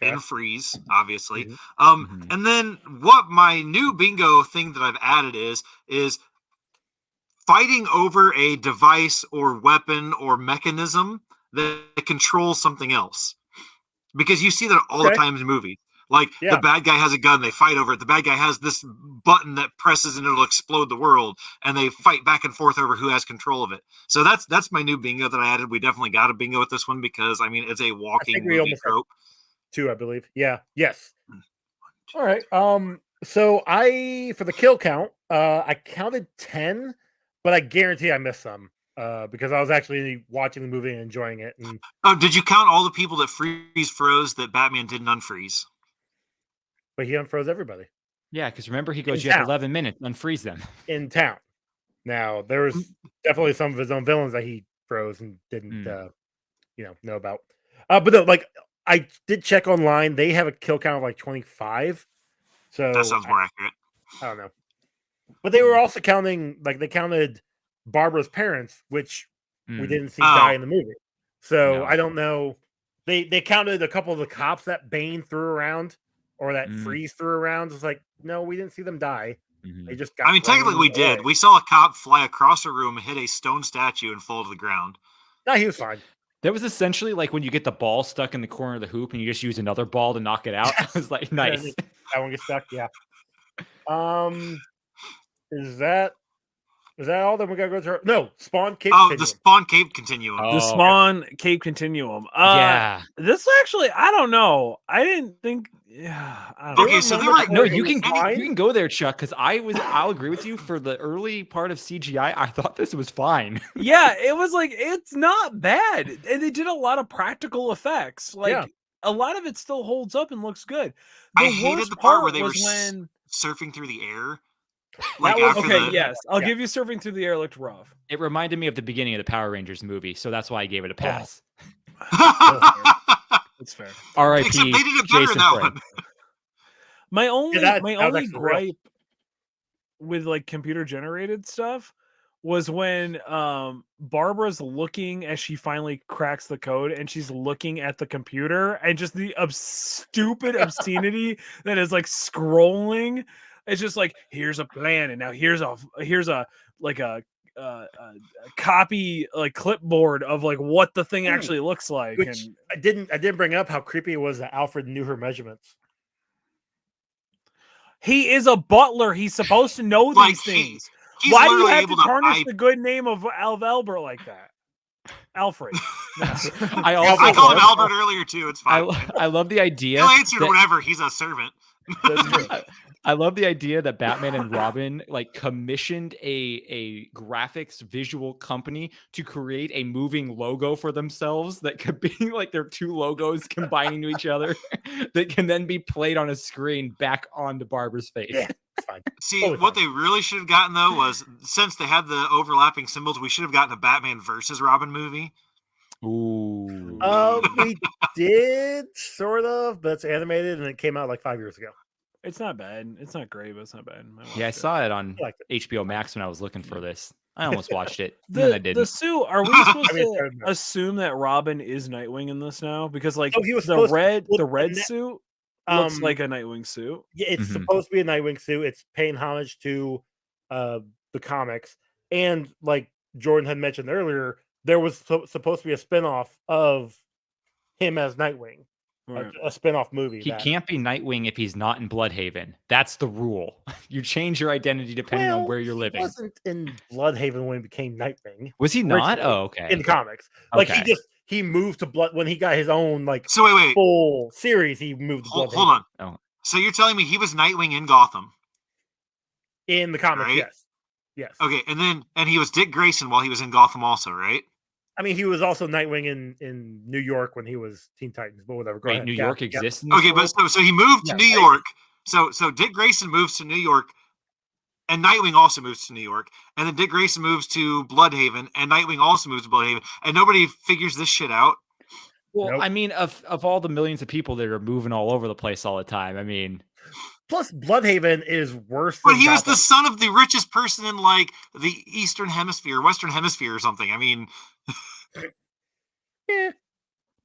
in Freeze, obviously. And then what my new bingo thing that I've added is fighting over a device or weapon or mechanism that controls something else. Because you see that all the time in movies. Like the bad guy has a gun, they fight over it. The bad guy has this button that presses and it'll explode the world, and they fight back and forth over who has control of it. So that's my new bingo that I added. We definitely got a bingo with this one because I mean it's a walking movie trope. 2, I believe. Yeah. Yes. All right. So for the kill count, I counted 10, but I guarantee I missed some. Because I was actually watching the movie and enjoying it. And did you count all the people that froze that Batman didn't unfreeze? But he unfroze everybody. Yeah, because remember he goes, you have 11 minutes, unfreeze them. In town. Now, there was definitely some of his own villains that he froze and didn't know about. But no, like I did check online, they have a kill count of like 25. So that sounds more accurate. I don't know. But they were also counting, like they counted Barbara's parents, which we didn't see die in the movie. So I don't know. They counted a couple of the cops that Bane threw around or that Freeze threw around. It's like, no, we didn't see them die. They just got technically we did. We saw a cop fly across a room, hit a stone statue, and fall to the ground. No, he was fine. That was essentially like when you get the ball stuck in the corner of the hoop and you just use another ball to knock it out. It was like, nice. That one gets stuck, yeah. Is that all? Then we gotta go to Spawn Cape. The Spawn Cape Continuum. The Spawn Cape Continuum. Yeah. This actually, I don't know. I didn't think. Yeah. I don't know. So they were. No, you can go there, Chuck. Because I'll agree with you. For the early part of CGI, I thought this was fine. Yeah, it was like it's not bad, and they did a lot of practical effects. Like a lot of it still holds up and looks good. I hated the part where they were surfing through the air. Like yes. I'll give you surfing through the air looked rough. It reminded me of the beginning of the Power Rangers movie, so that's why I gave it a pass. That's fair. R.I.P. Except they did it better Jason that Frank. one. My only gripe with like computer generated stuff was when Barbara's looking as she finally cracks the code and she's looking at the computer and just the stupid obscenity that is like scrolling. It's just like, here's a plan, and now here's a copy like clipboard of like what the thing actually looks like. Which and I didn't bring up how creepy it was that Alfred knew her measurements. He is a butler. He's supposed to know these things. Why do you have to tarnish the good name of Albert like that? Alfred. I called him Albert earlier too. It's fine. I love the idea. He'll answer whatever. He's a servant. I love the idea that Batman and Robin like commissioned a graphics visual company to create a moving logo for themselves that could be like their two logos combining to each other that can then be played on a screen back onto Barbara's face. Yeah, fine. See, what they really should have gotten though was, since they had the overlapping symbols, we should have gotten a Batman versus Robin movie. Ooh. We did sort of, but it's animated and it came out like 5 years ago. It's not bad. It's not great, but it's not bad. I saw it on HBO Max when I was looking for this. I almost watched it. Then I didn't. The suit, are we supposed to assume that Robin is Nightwing in this now? Because like the red suit looks like a Nightwing suit. Yeah, it's supposed to be a Nightwing suit. It's paying homage to the comics. And like Jordan had mentioned earlier, there was supposed to be a spinoff of him as Nightwing. Right. A spin-off movie. He can't be Nightwing if he's not in Bloodhaven. That's the rule. You change your identity depending on where you're living. He wasn't in Bloodhaven when he became Nightwing. Was he not? Oh, okay. In the comics. Like he moved to Blood when he got his own full series, he moved to Bloodhaven. Hold on. Oh. So you're telling me he was Nightwing in Gotham? In the comics, right? Yes. Okay, and he was Dick Grayson while he was in Gotham also, right? I mean, he was also Nightwing in New York when he was Teen Titans, but whatever. Go Wait, ahead. New Yeah, York yeah. exists in this Okay, world? but so he moved to New York. So Dick Grayson moves to New York, and Nightwing also moves to New York. And then Dick Grayson moves to Bloodhaven, and Nightwing also moves to Bloodhaven. And nobody figures this shit out. Well, Nope. I mean, of all the millions of people that are moving all over the place all the time, I mean, Plus, Bloodhaven is worse. But than he was the Gotham. son of the richest person in like the Eastern Hemisphere, Western Hemisphere, or something. I mean, Eh,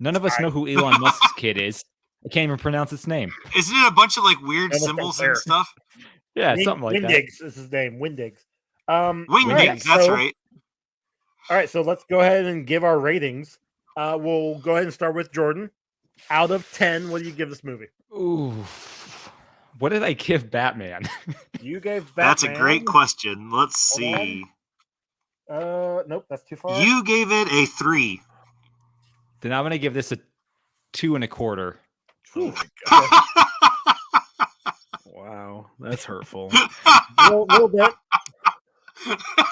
none of us know who Elon Musk's kid is. I can't even pronounce its name. isn't it a bunch of like weird Almost symbols there. and stuff? Yeah, something like that. Windigs is his name. Windigs. Wingdings, Alright, that's so- right. All right, so let's go ahead and give our ratings. We'll go ahead and start with Jordan. Out of 10, what do you give this movie? Ooh. What did I give Batman? You gave Batman. That's a great question. Let's Hold on. see. Nope, that's too far. You gave it a 3. Then I'm gonna give this a 2.25. Ooh, Wow, that's hurtful. little bit.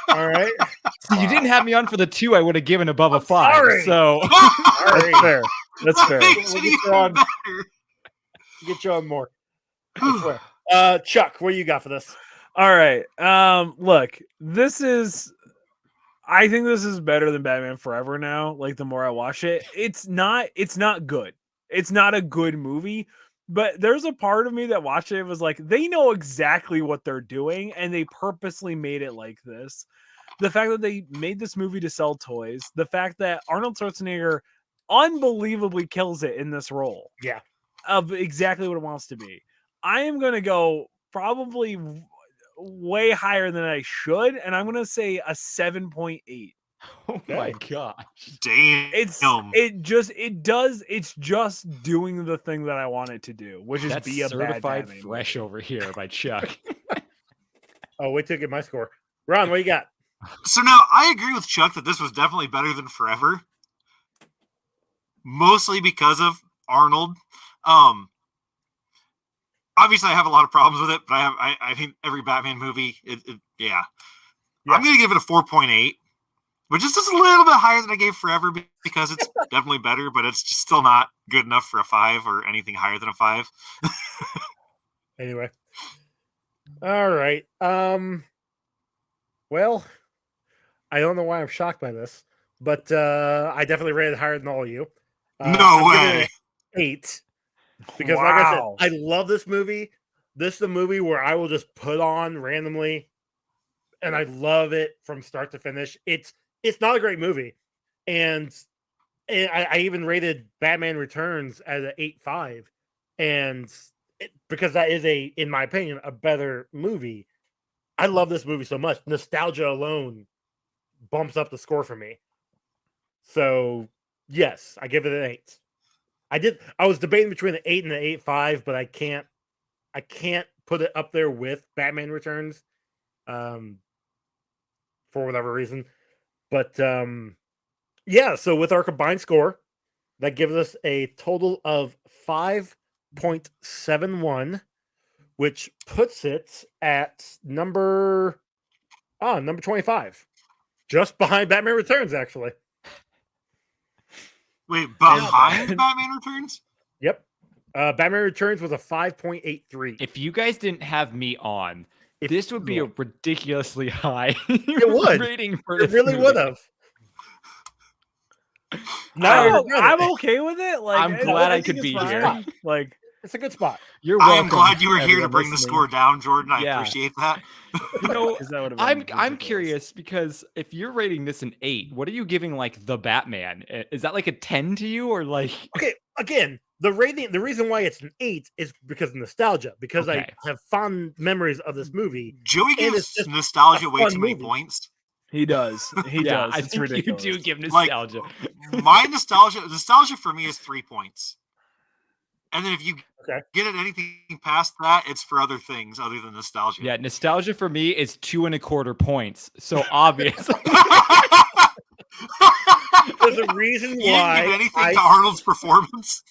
All right. See, you didn't have me on for the 2. I would have given above a 5. sorry. So All That's right. fair. That's fair. Makes We'll it get you even on. better. Get you on more. I swear. Chuck, what do you got for this? All right. Look, I think this is better than Batman Forever now. Like the more I watch it, it's not good. It's not a good movie, but there's a part of me that watched it was like, they know exactly what they're doing and they purposely made it like this. The fact that they made this movie to sell toys, the fact that Arnold Schwarzenegger unbelievably kills it in this role. Yeah. Of exactly what it wants to be. I am going to go probably way higher than I should, and I'm going to say a 7.8. oh my gosh. Damn. It's just doing the thing that I want it to do, which is That's be a certified bad Batman fresh movie. over here by Chuck. Oh, wait till I get my score. Ron, what you got? So now I agree with Chuck that this was definitely better than Forever. Mostly because of Arnold. Obviously I have a lot of problems with it, but I think every Batman movie, yeah. I'm gonna give it a 4.8, which is just a little bit higher than I gave Forever because it's definitely better, but it's just still not good enough for a 5 or anything higher than a 5. Anyway. All right. Well, I don't know why I'm shocked by this, but I definitely rated it higher than all of you. No I'm giving way. it an 8. Because like I said, I love this movie. This is a movie where I will just put on randomly, and I love it from start to finish. It's not a great movie, and I even rated Batman Returns as an 8.5, and because that is in my opinion, a better movie. I love this movie so much. Nostalgia alone bumps up the score for me. So yes, I give it an 8. I was debating between an 8 and an 8.5, but I can't put it up there with Batman Returns, for whatever reason. But yeah, so with our combined score, that gives us a total of 5.71, which puts it at number 25. Just behind Batman Returns, actually. Wait, behind Batman Returns? Yep. Batman Returns was a 5.83. If you guys didn't have me on, this would be a ridiculously high rating for it this really movie. would have. I'm okay with it. Like, I'm glad I could be here. Like, it's a good spot. You're welcome. I'm glad you were here to everyone bring the listening. score down, Jordan. I appreciate that. You know, I'm ridiculous. curious because if you're rating this an 8, what are you giving like the Batman? Is that like a 10 to you or like? Okay, again, the reason why it's an 8 is because of nostalgia. Because I have fond memories of this movie. Joey gives nostalgia way too many points. He does. He does. I It's think ridiculous. you do give nostalgia. Like, my nostalgia for me is 3 points. And then if you get it anything past that, it's for other things other than nostalgia. Yeah, nostalgia for me is 2.25 points. So obviously. There's a reason why you didn't give anything to Arnold's performance.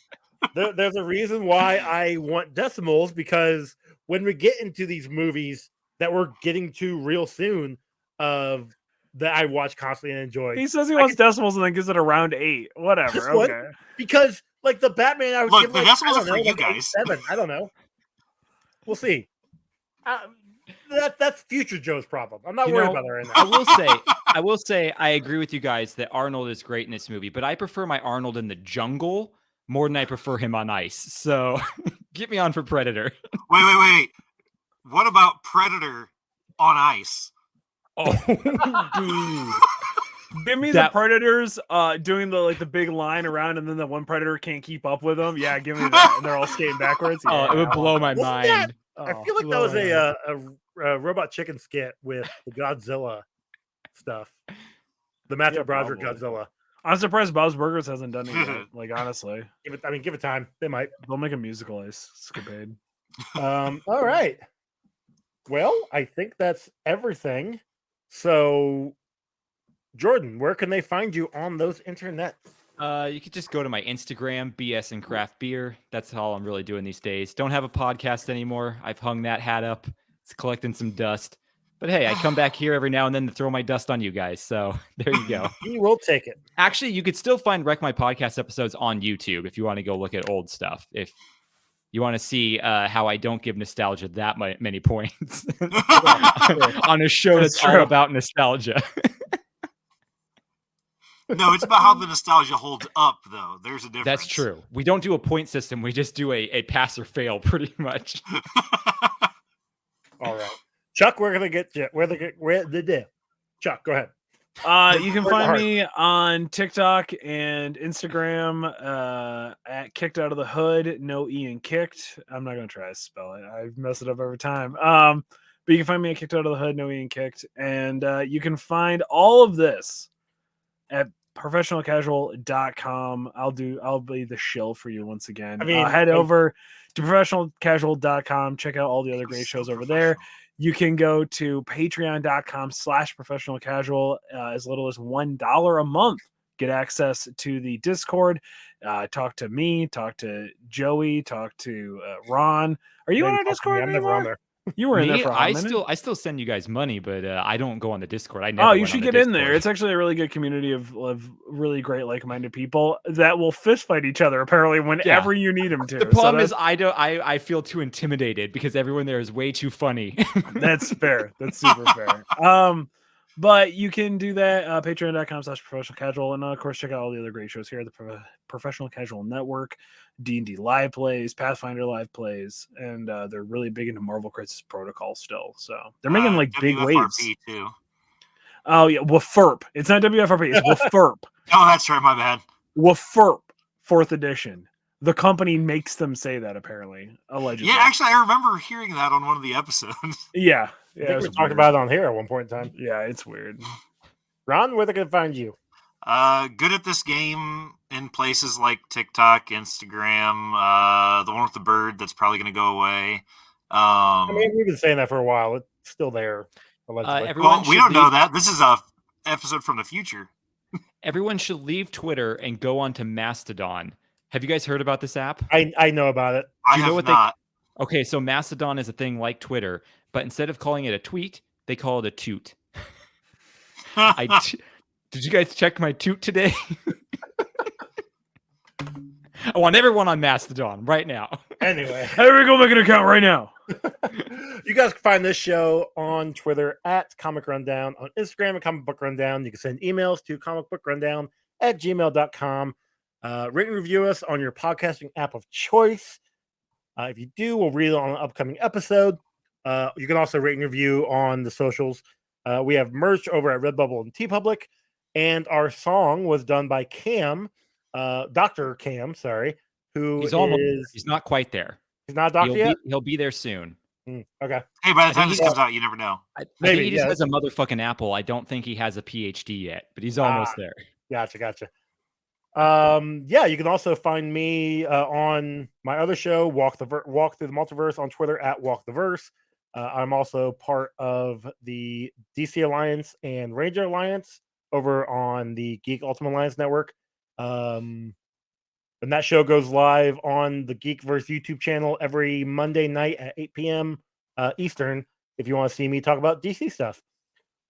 There's a reason why I want decimals, because when we get into these movies that we're getting to real soon of that I watch constantly and enjoy. He says he wants decimals and then gives it around 8. Whatever. Okay. Because like the Batman, I would Look, give the like, decimals I are don't for know, you like guys. 7. I don't know. We'll see. That's future Joe's problem. I'm not worried about that right now. I will say, I agree with you guys that Arnold is great in this movie, but I prefer my Arnold in the jungle more than I prefer him on ice. So get me on for Predator. Wait. What about Predator on ice? Oh, dude. Give me the Predators doing the big line around, and then the one Predator can't keep up with them. Yeah, give me that. And they're all skating backwards. Yeah, it would blow my mind. I feel like that was a Robot Chicken skit with the Godzilla stuff. The Matthew Broderick Godzilla. I'm surprised Bob's Burgers hasn't done it yet. Like, honestly. Give it time. They might. They'll make a musical escapade. All right. Well, I think that's everything. So, Jordan, where can they find you on those internets? You could just go to my Instagram, BS and Craft Beer. That's all I'm really doing these days. Don't have a podcast anymore. I've hung that hat up. It's collecting some dust. But hey, I come back here every now and then to throw my dust on you guys. So there you go. He will take it. Actually, you could still find Wreck My Podcast episodes on YouTube if you want to go look at old stuff. If you want to see how I don't give nostalgia that many points on a show that's all about nostalgia. No, it's about how the nostalgia holds up, though. There's a difference. That's true. We don't do a point system. We just do a pass or fail, pretty much. All right, Chuck, where can they get you? Chuck, go ahead. You can find me on TikTok and Instagram at Kicked Out of the Hood. No E in kicked. I'm not gonna try to spell it. I mess it up every time. But you can find me at Kicked Out of the Hood. No E in kicked, and you can find all of this at professionalcasual.com. I'll be the shill for you once again. Head over to professionalcasual.com. Check out all the other great shows over there. You can go to patreon.com/professionalcasual as little as $1 a month. Get access to the Discord. Talk to me, talk to Joey, talk to Ron. Are you on our Discord? I'm never on there. You were in there for a minute. I still send you guys money, but I don't go on the Discord. I never. You should get in there. It's actually a really good community of really great like-minded people that will fist fight each other apparently whenever you need them to. The problem is I feel too intimidated because everyone there is way too funny. That's fair. That's super fair. But you can do that patreon.com/professional casual, and of course check out all the other great shows here at the Professional Casual Network. D&D live plays, Pathfinder live plays, and they're really big into Marvel Crisis Protocol still. So they're making like big waves too. Oh yeah, WFRP. It's not WFRP, it's WFRP. Oh, that's right, my bad. WFRP 4th edition. The company makes them say that apparently, allegedly. Yeah, actually, I remember hearing that on one of the episodes. Yeah, I think we talked about it on here at one point in time. Yeah, it's weird. Ron, where they can find you? Good at this game in places like TikTok, Instagram, the one with the bird that's probably going to go away. We've been saying that for a while. It's still there. Well, we don't know that. This is a episode from the future. Everyone should leave Twitter and go on to Mastodon. Have you guys heard about this app? I know about it. I have not. Okay, so Mastodon is a thing like Twitter, but instead of calling it a tweet, they call it a toot. Did you guys check my toot today? I want everyone on Mastodon right now. Anyway. Here we go, make an account right now. You guys can find this show on Twitter at Comic Rundown, on Instagram at Comic Book Rundown. You can send emails to comicbookrundown@gmail.com. Rate and review us on your podcasting app of choice. If you do, we'll read it on an upcoming episode. You can also rate and review on the socials. We have merch over at Redbubble and TeePublic, and our song was done by Cam, Dr. Cam, who he's not quite there. He's not a doctor yet? He'll be there soon. Okay. Hey, by the time this comes out, you never know. I think he just has a motherfucking apple. I don't think he has a PhD yet, but he's almost there. Gotcha. You can also find me on my other show, Walk Through the Multiverse, on Twitter at Walk the Verse. I'm also part of the DC Alliance and Ranger Alliance over on the Geek Ultimate Alliance Network. And that show goes live on the Geekverse YouTube channel every Monday night at 8 p.m. Eastern if you want to see me talk about DC stuff.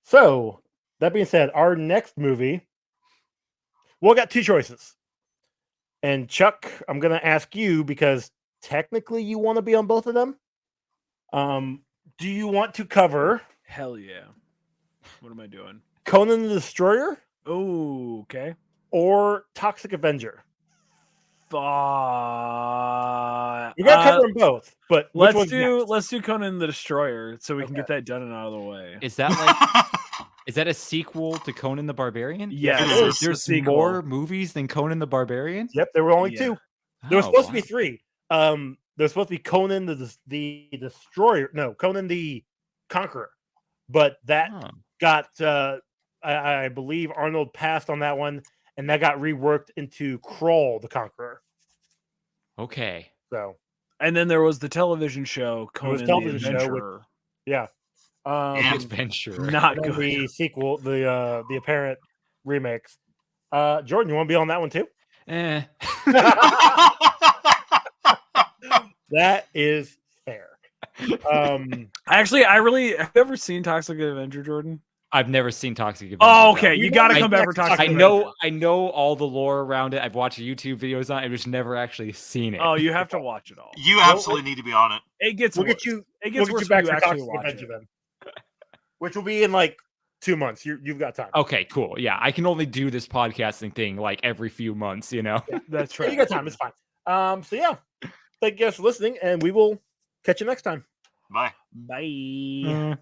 So, that being said, our next movie, we'll got two choices. And Chuck, I'm going to ask you because technically you want to be on both of them. Do you want to cover? Hell yeah. What am I doing? Conan the Destroyer? Oh, okay. Or Toxic Avenger? You got to cover them both, but let's do Conan the Destroyer so we can get that done and out of the way. Is that like is that a sequel to Conan the Barbarian? Yes, there's more movies than Conan the Barbarian. Yep, there were only two. There was supposed to be three. There's supposed to be Conan the Destroyer. No, Conan the Conqueror. But that got, I believe Arnold passed on that one, and that got reworked into Crawl the Conqueror. Okay. So, and then there was the television show Conan the Adventurer. Yeah. Adventure. Not good. The sequel, the apparent remakes. Jordan, you want to be on that one too? That is fair. Actually, have you ever seen Toxic Avenger, Jordan? I've never seen Toxic Avenger. Oh, okay. You got to come back for Toxic Avenger. I know all the lore around it. I've watched YouTube videos on it. I've just never actually seen it. Oh, you have to watch it all. You absolutely need to be on it. It gets we'll worse. Get you. It gets worse when you actually watch it. Then, which will be in like 2 months. You've got time. Okay, cool. Yeah, I can only do this podcasting thing like every few months. You know. Yeah, that's right. You got time. It's fine. So yeah, thank you guys for listening, and we will catch you next time. Bye. Bye.